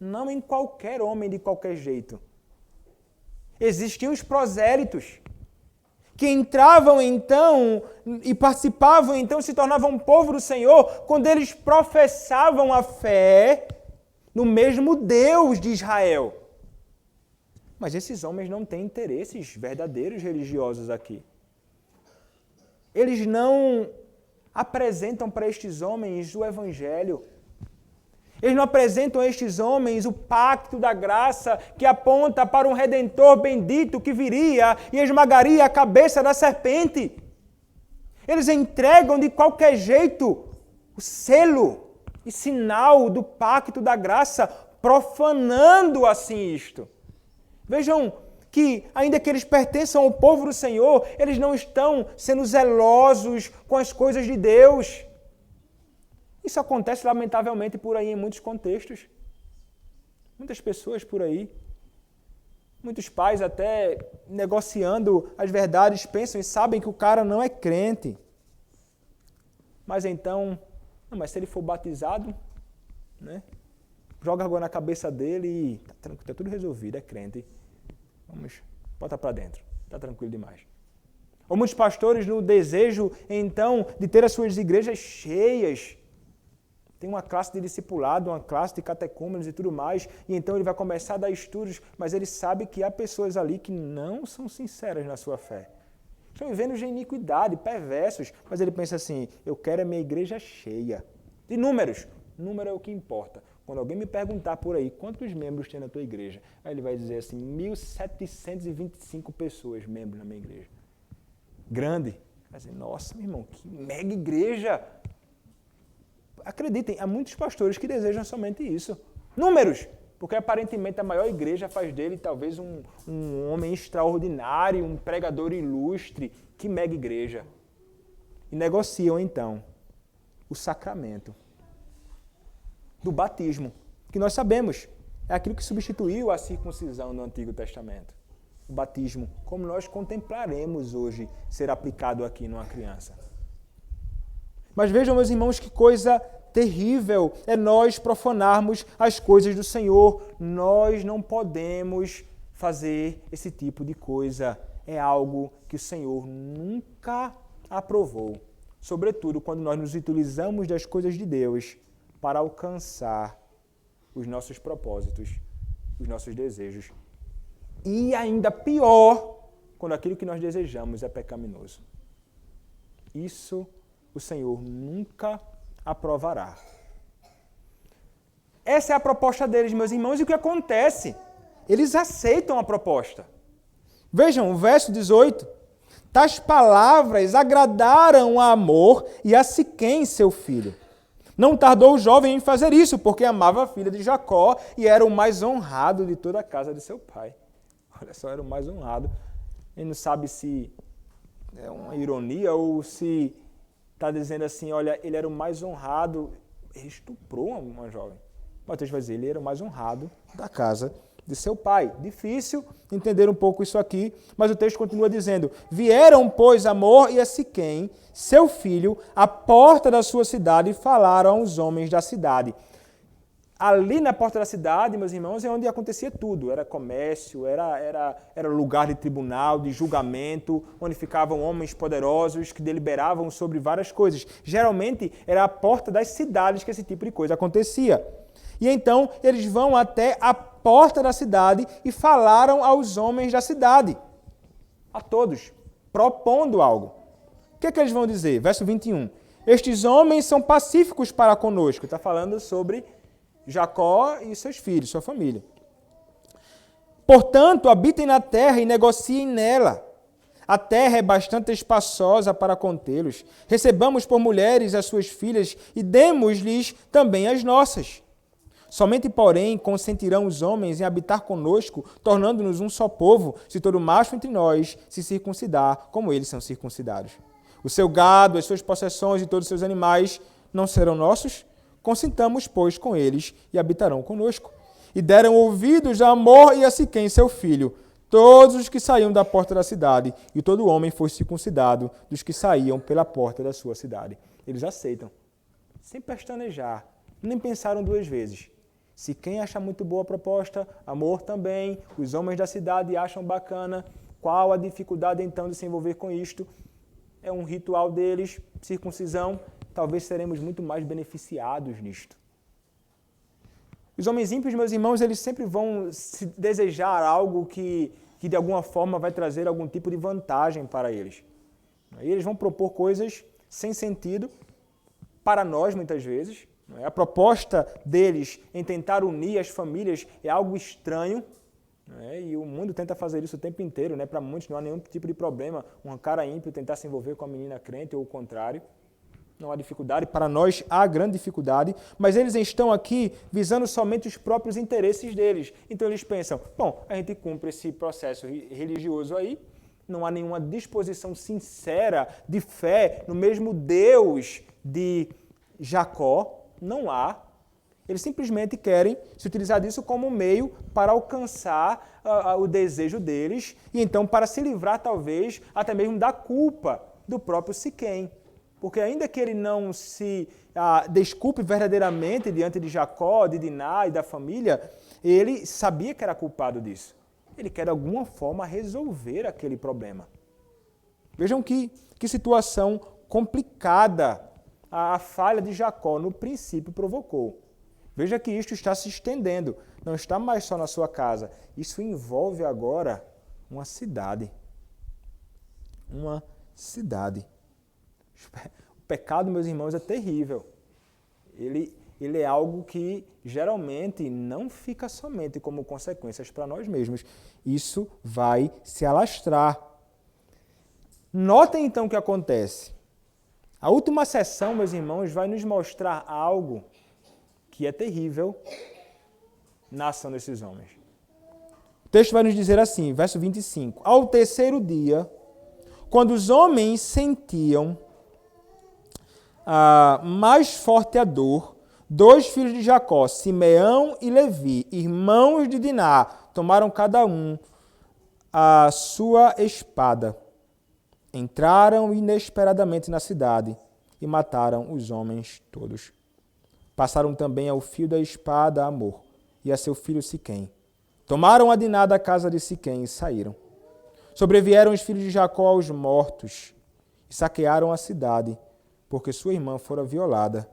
Não em qualquer homem de qualquer jeito. Existiam os prosélitos, que entravam então e participavam, então se tornavam povo do Senhor, quando eles professavam a fé no mesmo Deus de Israel. Mas esses homens não têm interesses verdadeiros religiosos aqui. Eles não apresentam para estes homens o Evangelho. Eles não apresentam a estes homens o pacto da graça que aponta para um Redentor bendito que viria e esmagaria a cabeça da serpente. Eles entregam de qualquer jeito o selo e sinal do pacto da graça, profanando assim isto. Vejam que, ainda que eles pertençam ao povo do Senhor, eles não estão sendo zelosos com as coisas de Deus. Isso acontece, lamentavelmente, por aí em muitos contextos. Muitas pessoas por aí, muitos pais até negociando as verdades, pensam e sabem que o cara não é crente. Mas então, mas se ele for batizado, né, joga água na cabeça dele e está tudo resolvido, é crente. Vamos, bota para dentro, está tranquilo demais. Ou muitos pastores no desejo, então, de ter as suas igrejas cheias. Tem uma classe de discipulado, uma classe de catecúmenos e tudo mais, e então ele vai começar a dar estudos, mas ele sabe que há pessoas ali que não são sinceras na sua fé, Estão vivendo de iniquidade, perversos. Mas ele pensa assim, eu quero a minha igreja cheia. De números. Número é o que importa. Quando alguém me perguntar por aí, quantos membros tem na tua igreja? Aí ele vai dizer assim, 1.725 pessoas, membros na minha igreja. Grande. Vai dizer, nossa, meu irmão, que mega igreja. Acreditem, há muitos pastores que desejam somente isso. Números. Porque aparentemente a maior igreja faz dele talvez um homem extraordinário, um pregador ilustre. Que mega igreja. E negociam então o sacramento do batismo, que nós sabemos, é aquilo que substituiu a circuncisão no Antigo Testamento. O batismo, como nós contemplaremos hoje ser aplicado aqui numa criança. Mas vejam, meus irmãos, que coisa terrível é nós profanarmos as coisas do Senhor. Nós não podemos fazer esse tipo de coisa. É algo que o Senhor nunca aprovou. Sobretudo quando nós nos utilizamos das coisas de Deus para alcançar os nossos propósitos, os nossos desejos. E ainda pior, quando aquilo que nós desejamos é pecaminoso. Isso o Senhor nunca aprovará. Essa é a proposta deles, meus irmãos, e o que acontece? Eles aceitam a proposta. Vejam, o verso 18. Tais palavras agradaram a Amor e a Siquém, seu filho. Não tardou o jovem em fazer isso, porque amava a filha de Jacó e era o mais honrado de toda a casa de seu pai. Olha só, era o mais honrado. Ele não sabe se é uma ironia ou se está dizendo assim, olha, ele era o mais honrado, ele estuprou uma jovem. Mateus vai dizer, ele era o mais honrado da casa de seu pai. Difícil entender um pouco isso aqui, mas o texto continua dizendo, vieram, pois, Amor e a Siquém, seu filho, à porta da sua cidade e falaram aos homens da cidade. Ali na porta da cidade, meus irmãos, é onde acontecia tudo. Era comércio, era lugar de tribunal, de julgamento, onde ficavam homens poderosos que deliberavam sobre várias coisas. Geralmente, era a porta das cidades que esse tipo de coisa acontecia. E então, eles vão até a porta da cidade e falaram aos homens da cidade. A todos, propondo algo. O que é que eles vão dizer? Verso 21. Estes homens são pacíficos para conosco. Está falando sobre Jacó e seus filhos, sua família. Portanto, habitem na terra e negociem nela. A terra é bastante espaçosa para contê-los. Recebamos por mulheres as suas filhas e demos-lhes também as nossas. Somente, porém, consentirão os homens em habitar conosco, tornando-nos um só povo, se todo macho entre nós se circuncidar, como eles são circuncidados. O seu gado, as suas possessões e todos os seus animais não serão nossos? Consintamos, pois, com eles e habitarão conosco. E deram ouvidos a Amor e a Siquém, seu filho, todos os que saíam da porta da cidade, e todo homem foi circuncidado dos que saíam pela porta da sua cidade. Eles aceitam, sem pestanejar, nem pensaram duas vezes. Siquém acha muito boa a proposta, Amor também, os homens da cidade acham bacana. Qual a dificuldade, então, de se envolver com isto? É um ritual deles, circuncisão. Talvez seremos muito mais beneficiados nisto. Os homens ímpios, meus irmãos, eles sempre vão se desejar algo que de alguma forma vai trazer algum tipo de vantagem para eles. E eles vão propor coisas sem sentido para nós, muitas vezes. A proposta deles em tentar unir as famílias é algo estranho. E o mundo tenta fazer isso o tempo inteiro. Para muitos não há nenhum tipo de problema um cara ímpio tentar se envolver com a menina crente ou o contrário. Não há dificuldade, para nós há grande dificuldade, mas eles estão aqui visando somente os próprios interesses deles. Então eles pensam, bom, a gente cumpre esse processo religioso aí, não há nenhuma disposição sincera de fé no mesmo Deus de Jacó, não há. Eles simplesmente querem se utilizar disso como meio para alcançar o desejo deles e então para se livrar talvez até mesmo da culpa do próprio Siquém. Porque ainda que ele não se desculpe verdadeiramente diante de Jacó, de Diná e da família, ele sabia que era culpado disso. Ele quer de alguma forma resolver aquele problema. Vejam que situação complicada a falha de Jacó no princípio provocou. Veja que isto está se estendendo, não está mais só na sua casa. Isso envolve agora uma cidade. uma cidade. O pecado, meus irmãos, é terrível. Ele é algo que geralmente não fica somente como consequências para nós mesmos. Isso vai se alastrar. Notem então o que acontece. A última sessão, meus irmãos, vai nos mostrar algo que é terrível na ação desses homens. O texto vai nos dizer assim, verso 25. Ao terceiro dia, quando os homens sentiam mais forte a dor, 2 filhos de Jacó, Simeão e Levi, irmãos de Diná, tomaram cada um a sua espada. Entraram inesperadamente na cidade e mataram os homens todos. Passaram também ao fio da espada a Amor e a seu filho Siquém. Tomaram a Diná da casa de Siquém e saíram. Sobrevieram os filhos de Jacó aos mortos e saquearam a cidade, porque sua irmã fora violada.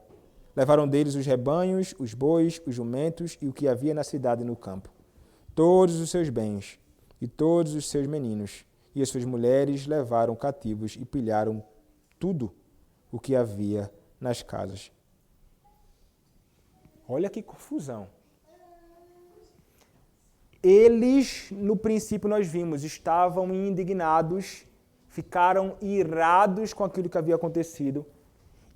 Levaram deles os rebanhos, os bois, os jumentos e o que havia na cidade e no campo. Todos os seus bens e todos os seus meninos e as suas mulheres levaram cativos e pilharam tudo o que havia nas casas. Olha que confusão. Eles, no princípio nós vimos, estavam indignados, ficaram irados com aquilo que havia acontecido.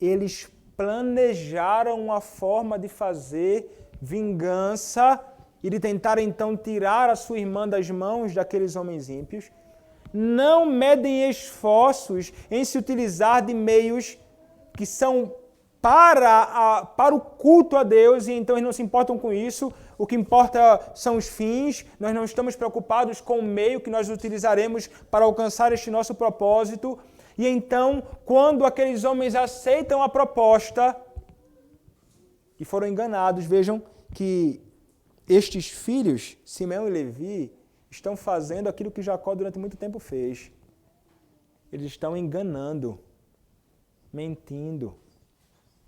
Eles planejaram uma forma de fazer vingança e de tentar então tirar a sua irmã das mãos daqueles homens ímpios. Não medem esforços em se utilizar de meios que são para o culto a Deus, e então eles não se importam com isso. O que importa são os fins. Nós não estamos preocupados com o meio que nós utilizaremos para alcançar este nosso propósito. E então, quando aqueles homens aceitam a proposta e foram enganados, vejam que estes filhos, Simeão e Levi, estão fazendo aquilo que Jacó durante muito tempo fez. Eles estão enganando, mentindo.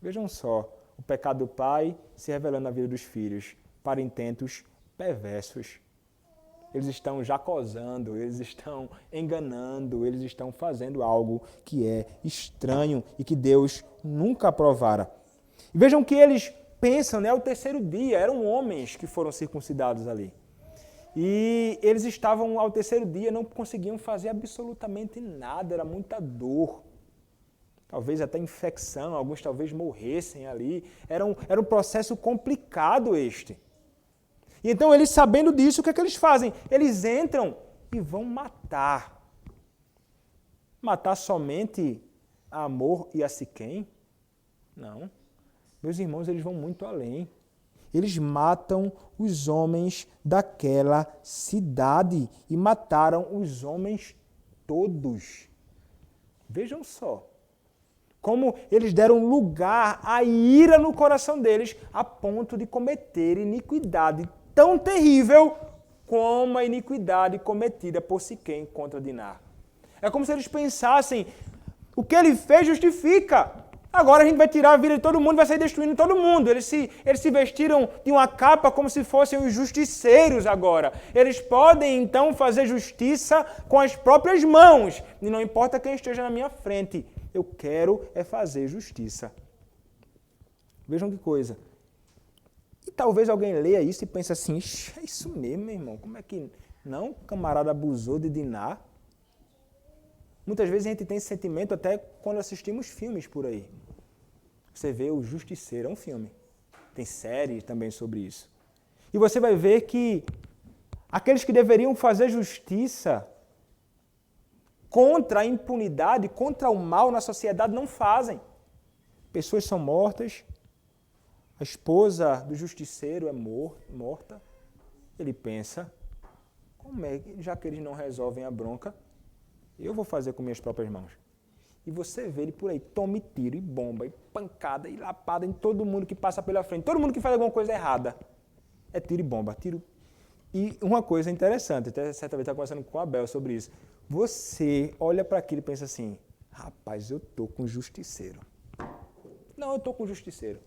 Vejam só, o pecado do pai se revelando na vida dos filhos para intentos perversos. Eles estão jacosando, eles estão enganando, eles estão fazendo algo que é estranho e que Deus nunca aprovara. E vejam que eles pensam, né? O terceiro dia, eram homens que foram circuncidados ali. E eles estavam ao terceiro dia, não conseguiam fazer absolutamente nada, era muita dor. Talvez até infecção, alguns talvez morressem ali. Era um processo complicado este. E então eles, sabendo disso, o que é que eles fazem? Eles entram e vão matar. Matar somente a Amor e a Siquém? Não. Meus irmãos, eles vão muito além. Eles matam os homens daquela cidade e mataram os homens todos. Vejam só. Como eles deram lugar à ira no coração deles a ponto de cometer iniquidade tão terrível como a iniquidade cometida por Siquém contra Diná. É como se eles pensassem, o que ele fez justifica. Agora a gente vai tirar a vida de todo mundo, vai sair destruindo todo mundo. Eles se vestiram de uma capa como se fossem os justiceiros agora. Eles podem então fazer justiça com as próprias mãos. E não importa quem esteja na minha frente. Eu quero é fazer justiça. Vejam que coisa. E talvez alguém leia isso e pense assim, é isso mesmo, meu irmão. Como é que não? O camarada abusou de Diná. Muitas vezes a gente tem esse sentimento até quando assistimos filmes por aí. Você vê O Justiceiro, é um filme. Tem série também sobre isso. E você vai ver que aqueles que deveriam fazer justiça contra a impunidade, contra o mal na sociedade, não fazem. Pessoas são mortas, a esposa do justiceiro é morta. Ele pensa, como é que, já que eles não resolvem a bronca, eu vou fazer com minhas próprias mãos. E você vê ele por aí, tome tiro e bomba, e pancada, e lapada em todo mundo que passa pela frente. Todo mundo que faz alguma coisa errada. É tiro e bomba, tiro. E uma coisa interessante, até certa vez eu estava conversando com o Abel sobre isso. Você olha para aquilo e pensa assim, rapaz, eu estou com justiceiro. Não, eu estou com justiceiro.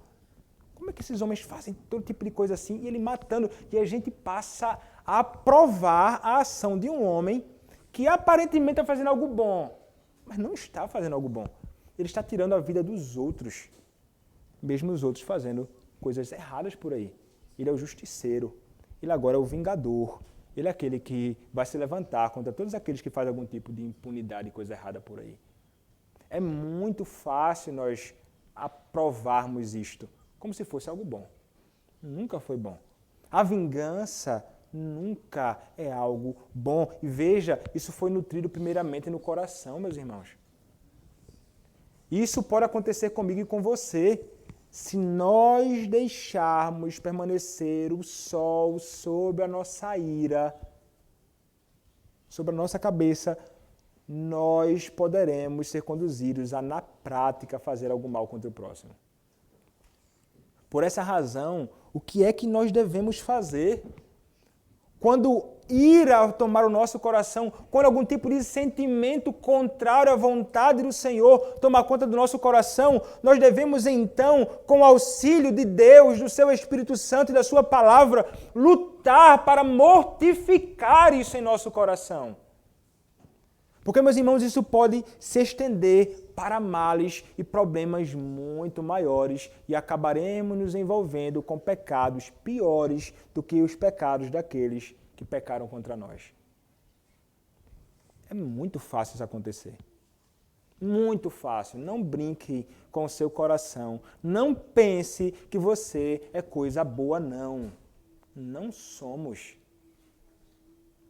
Como é que esses homens fazem todo tipo de coisa assim, e ele matando? E a gente passa a aprovar a ação de um homem que aparentemente está fazendo algo bom. mas não está fazendo algo bom. Ele está tirando a vida dos outros, mesmo os outros fazendo coisas erradas por aí. Ele é o justiceiro, ele agora é o vingador, ele é aquele que vai se levantar contra todos aqueles que fazem algum tipo de impunidade e coisa errada por aí. É muito fácil nós aprovarmos isto como se fosse algo bom. Nunca foi bom. A vingança nunca é algo bom. E veja, isso foi nutrido primeiramente no coração, meus irmãos. Isso pode acontecer comigo e com você. Se nós deixarmos permanecer o sol sobre a nossa ira, sobre a nossa cabeça, nós poderemos ser conduzidos a, na prática, fazer algo mal contra o próximo. Por essa razão, o que é que nós devemos fazer? Quando ira tomar o nosso coração, quando algum tipo de sentimento contrário à vontade do Senhor tomar conta do nosso coração, nós devemos então, com o auxílio de Deus, do seu Espírito Santo e da sua palavra, lutar para mortificar isso em nosso coração. Porque, meus irmãos, isso pode se estender para males e problemas muito maiores e acabaremos nos envolvendo com pecados piores do que os pecados daqueles que pecaram contra nós. É muito fácil isso acontecer. Muito fácil. Não brinque com o seu coração. Não pense que você é coisa boa, não. Não somos.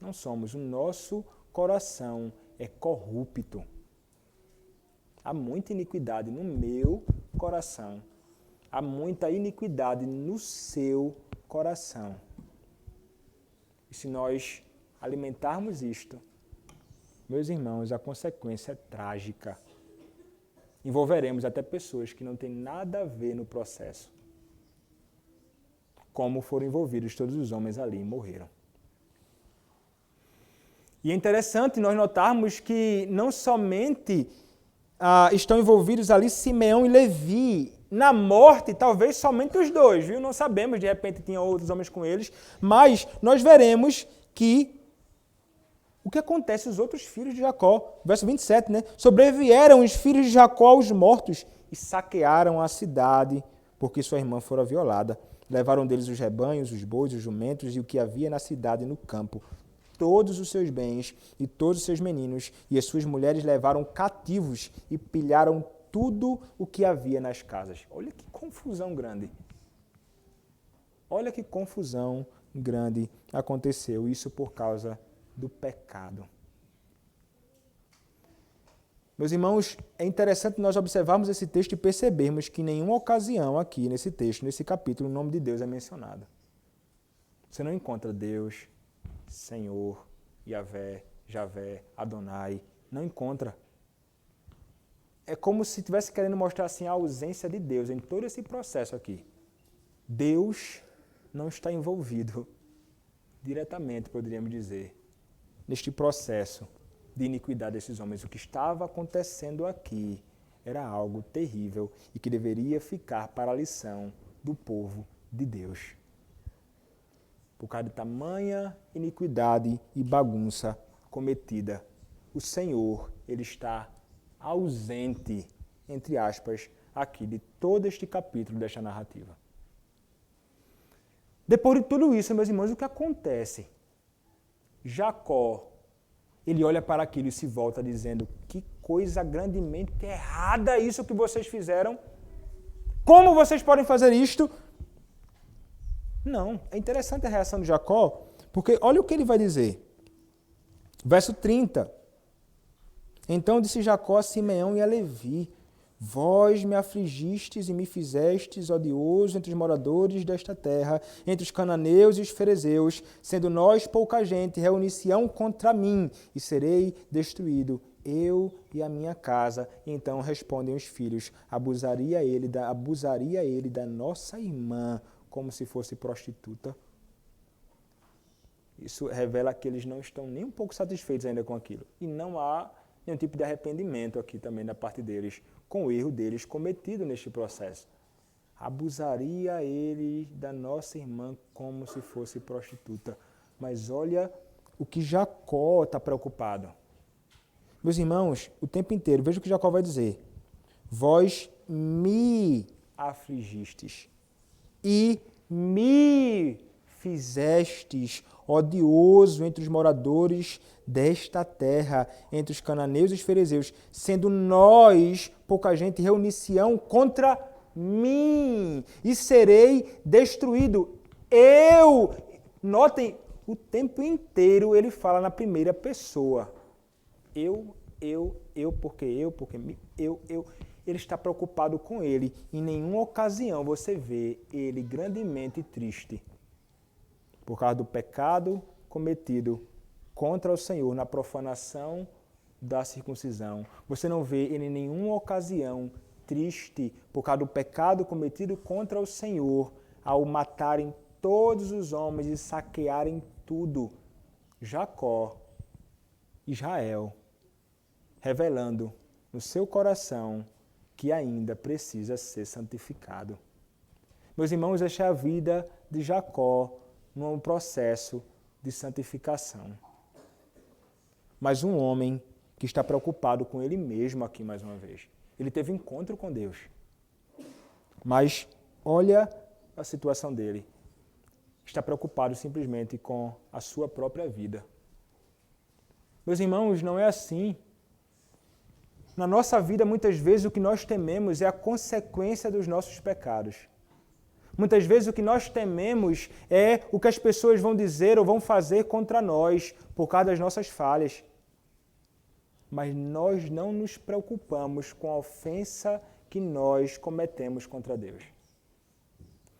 Não somos. O nosso coração é corrupto. Há muita iniquidade no meu coração. Há muita iniquidade no seu coração. E se nós alimentarmos isto, meus irmãos, a consequência é trágica. Envolveremos até pessoas que não têm nada a ver no processo. Como foram envolvidos todos os homens ali e morreram. E é interessante nós notarmos que não somente estão envolvidos ali Simeão e Levi. Na morte, talvez somente os dois, viu? Não sabemos, de repente tinha outros homens com eles, mas nós veremos que o que acontece aos outros filhos de Jacó. Verso 27, né? Sobrevieram os filhos de Jacó aos mortos e saquearam a cidade, porque sua irmã fora violada. Levaram deles os rebanhos, os bois, os jumentos e o que havia na cidade e no campo. Todos os seus bens e todos os seus meninos e as suas mulheres levaram cativos e pilharam tudo o que havia nas casas. Olha que confusão grande. Olha que confusão grande aconteceu. Isso por causa do pecado. Meus irmãos, é interessante nós observarmos esse texto e percebermos que em nenhuma ocasião aqui nesse texto, nesse capítulo, o nome de Deus é mencionado. Você não encontra Deus, Senhor, Yahvé, Javé, Adonai. Não encontra. É como se estivesse querendo mostrar assim, a ausência de Deus em todo esse processo aqui. Deus não está envolvido diretamente, poderíamos dizer, neste processo de iniquidade desses homens. O que estava acontecendo aqui era algo terrível e que deveria ficar para a lição do povo de Deus. Por causa de tamanha iniquidade e bagunça cometida, o Senhor, ele está ausente, entre aspas, aqui de todo este capítulo desta narrativa. Depois de tudo isso, meus irmãos, o que acontece? Jacó, ele olha para aquilo e se volta dizendo, que coisa grandemente errada isso que vocês fizeram. Como vocês podem fazer isto? Não, é interessante a reação de Jacó, porque olha o que ele vai dizer. Verso 30. Então disse Jacó a Simeão e a Levi, vós me afligistes e me fizestes odioso entre os moradores desta terra, entre os cananeus e os ferezeus, sendo nós pouca gente, reunir-se-ão contra mim, e serei destruído, eu e a minha casa. E então respondem os filhos, abusaria ele da nossa irmã, como se fosse prostituta. Isso revela que eles não estão nem um pouco satisfeitos ainda com aquilo. E não há nenhum tipo de arrependimento aqui também da parte deles, com o erro deles cometido neste processo. Abusaria ele da nossa irmã como se fosse prostituta. Mas olha o que Jacó está preocupado. Meus irmãos, o tempo inteiro, veja o que Jacó vai dizer. Vós me afligistes e me fizestes odioso entre os moradores desta terra, entre os cananeus e os ferezeus, sendo nós, pouca gente, reunição contra mim, e serei destruído. Eu, notem, o tempo inteiro ele fala na primeira pessoa. Eu, porque eu. Ele está preocupado com ele. Em nenhuma ocasião você vê ele grandemente triste por causa do pecado cometido contra o Senhor na profanação da circuncisão. Você não vê ele em nenhuma ocasião triste por causa do pecado cometido contra o Senhor ao matarem todos os homens e saquearem tudo. Jacó, Israel, revelando no seu coração que ainda precisa ser santificado. Meus irmãos, esta é a vida de Jacó num processo de santificação. Mas um homem que está preocupado com ele mesmo aqui mais uma vez. Ele teve encontro com Deus. Mas olha a situação dele. Está preocupado simplesmente com a sua própria vida. Meus irmãos, não é assim. Na nossa vida, muitas vezes, o que nós tememos é a consequência dos nossos pecados. Muitas vezes, o que nós tememos é o que as pessoas vão dizer ou vão fazer contra nós por causa das nossas falhas. Mas nós não nos preocupamos com a ofensa que nós cometemos contra Deus.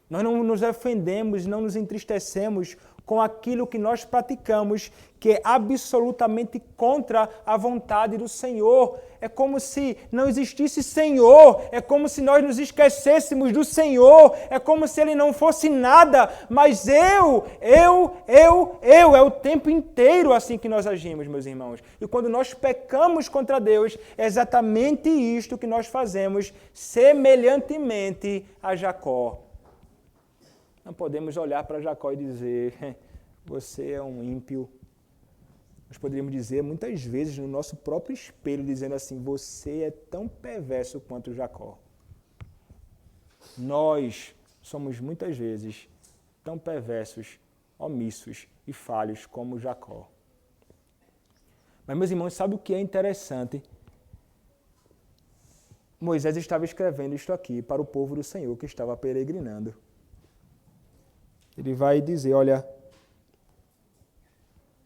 Nós não nos ofendemos, não nos entristecemos com aquilo que nós praticamos, que é absolutamente contra a vontade do Senhor. É como se não existisse Senhor, é como se nós nos esquecêssemos do Senhor, é como se Ele não fosse nada, mas eu, é o tempo inteiro assim que nós agimos, meus irmãos. E quando nós pecamos contra Deus, é exatamente isto que nós fazemos, semelhantemente a Jacó. Não podemos olhar para Jacó e dizer, você é um ímpio. Nós poderíamos dizer muitas vezes no nosso próprio espelho, dizendo assim, você é tão perverso quanto Jacó. Nós somos muitas vezes tão perversos, omissos e falhos como Jacó. Mas, meus irmãos, sabe o que é interessante? Moisés estava escrevendo isto aqui para o povo do Senhor que estava peregrinando. Ele vai dizer, olha,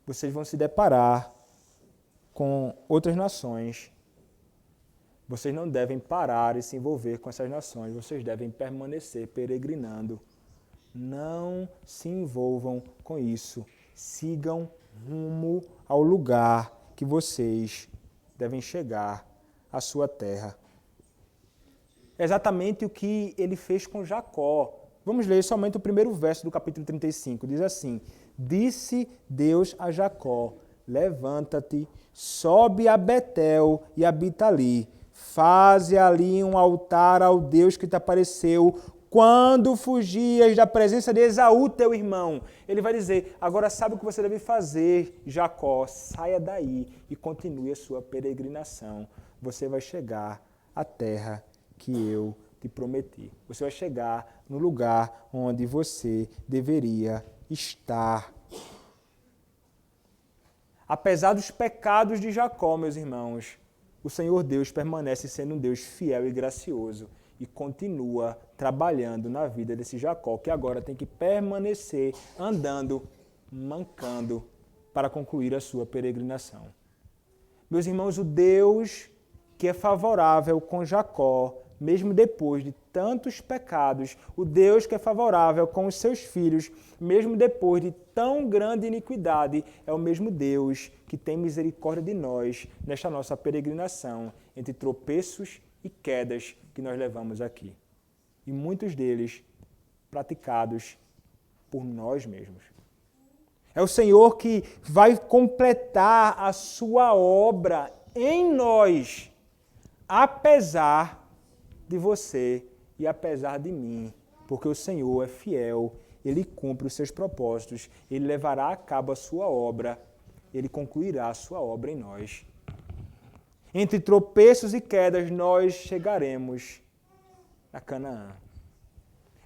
vocês vão se deparar com outras nações. Vocês não devem parar e se envolver com essas nações. Vocês devem permanecer peregrinando. Não se envolvam com isso. Sigam rumo ao lugar que vocês devem chegar, à sua terra. É exatamente o que ele fez com Jacó. Vamos ler somente o primeiro verso do capítulo 35. Diz assim, disse Deus a Jacó, levanta-te, sobe a Betel e habita ali. Faze ali um altar ao Deus que te apareceu quando fugias da presença de Esaú, teu irmão. Ele vai dizer, agora sabe o que você deve fazer, Jacó, saia daí e continue a sua peregrinação. Você vai chegar à terra que eu te prometi. Você vai chegar no lugar onde você deveria estar. Apesar dos pecados de Jacó, meus irmãos, o Senhor Deus permanece sendo um Deus fiel e gracioso e continua trabalhando na vida desse Jacó, que agora tem que permanecer andando, mancando, para concluir a sua peregrinação. Meus irmãos, o Deus que é favorável com Jacó, mesmo depois de tantos pecados, o Deus que é favorável com os seus filhos, mesmo depois de tão grande iniquidade, é o mesmo Deus que tem misericórdia de nós nesta nossa peregrinação, entre tropeços e quedas que nós levamos aqui. E muitos deles praticados por nós mesmos. É o Senhor que vai completar a sua obra em nós, apesar de você e apesar de mim, porque o Senhor é fiel, Ele cumpre os seus propósitos, Ele levará a cabo a sua obra, Ele concluirá a sua obra em nós. Entre tropeços e quedas, nós chegaremos a Canaã.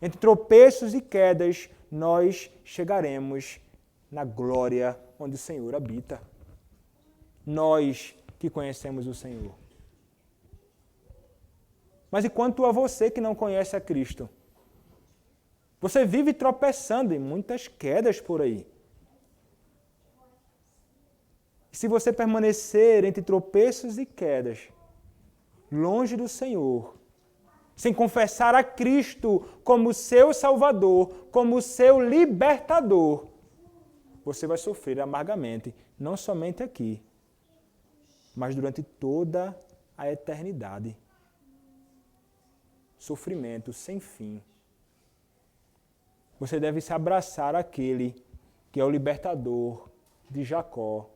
Entre tropeços e quedas, nós chegaremos na glória onde o Senhor habita. Nós que conhecemos o Senhor. Mas e quanto a você que não conhece a Cristo? Você vive tropeçando em muitas quedas por aí. E se você permanecer entre tropeços e quedas, longe do Senhor, sem confessar a Cristo como seu Salvador, como seu libertador, você vai sofrer amargamente, não somente aqui, mas durante toda a eternidade. Sofrimento sem fim. Você deve se abraçar àquele que é o libertador de Jacó,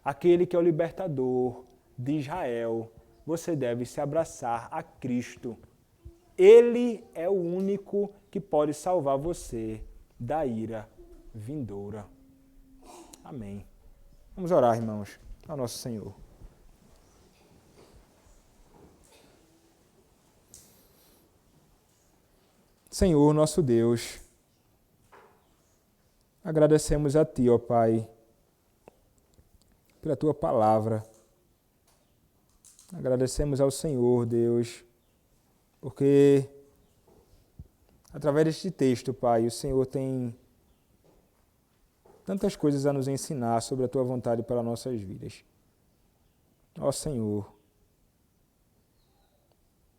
aquele que é o libertador de Israel. Você deve se abraçar a Cristo. Ele é o único que pode salvar você da ira vindoura. Amém. Vamos orar, irmãos, ao nosso Senhor. Senhor, nosso Deus, agradecemos a Ti, ó Pai, pela Tua palavra. Agradecemos ao Senhor, Deus, porque através deste texto, Pai, o Senhor tem tantas coisas a nos ensinar sobre a Tua vontade para nossas vidas. Ó Senhor,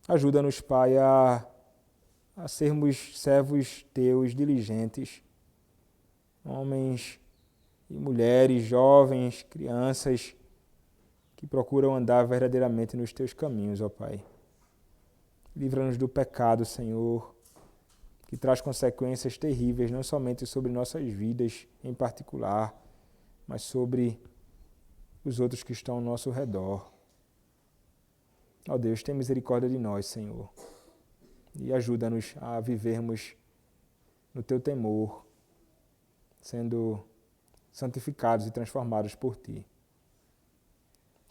ajuda-nos, Pai, a sermos servos Teus diligentes, homens e mulheres, jovens, crianças, que procuram andar verdadeiramente nos Teus caminhos, ó Pai. Livra-nos do pecado, Senhor, que traz consequências terríveis, não somente sobre nossas vidas em particular, mas sobre os outros que estão ao nosso redor. Ó Deus, tem misericórdia de nós, Senhor, e ajuda-nos a vivermos no Teu temor, sendo santificados e transformados por Ti.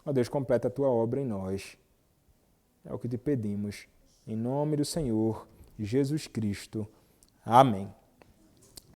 Ó Deus, completa a Tua obra em nós. É o que Te pedimos. Em nome do Senhor Jesus Cristo. Amém.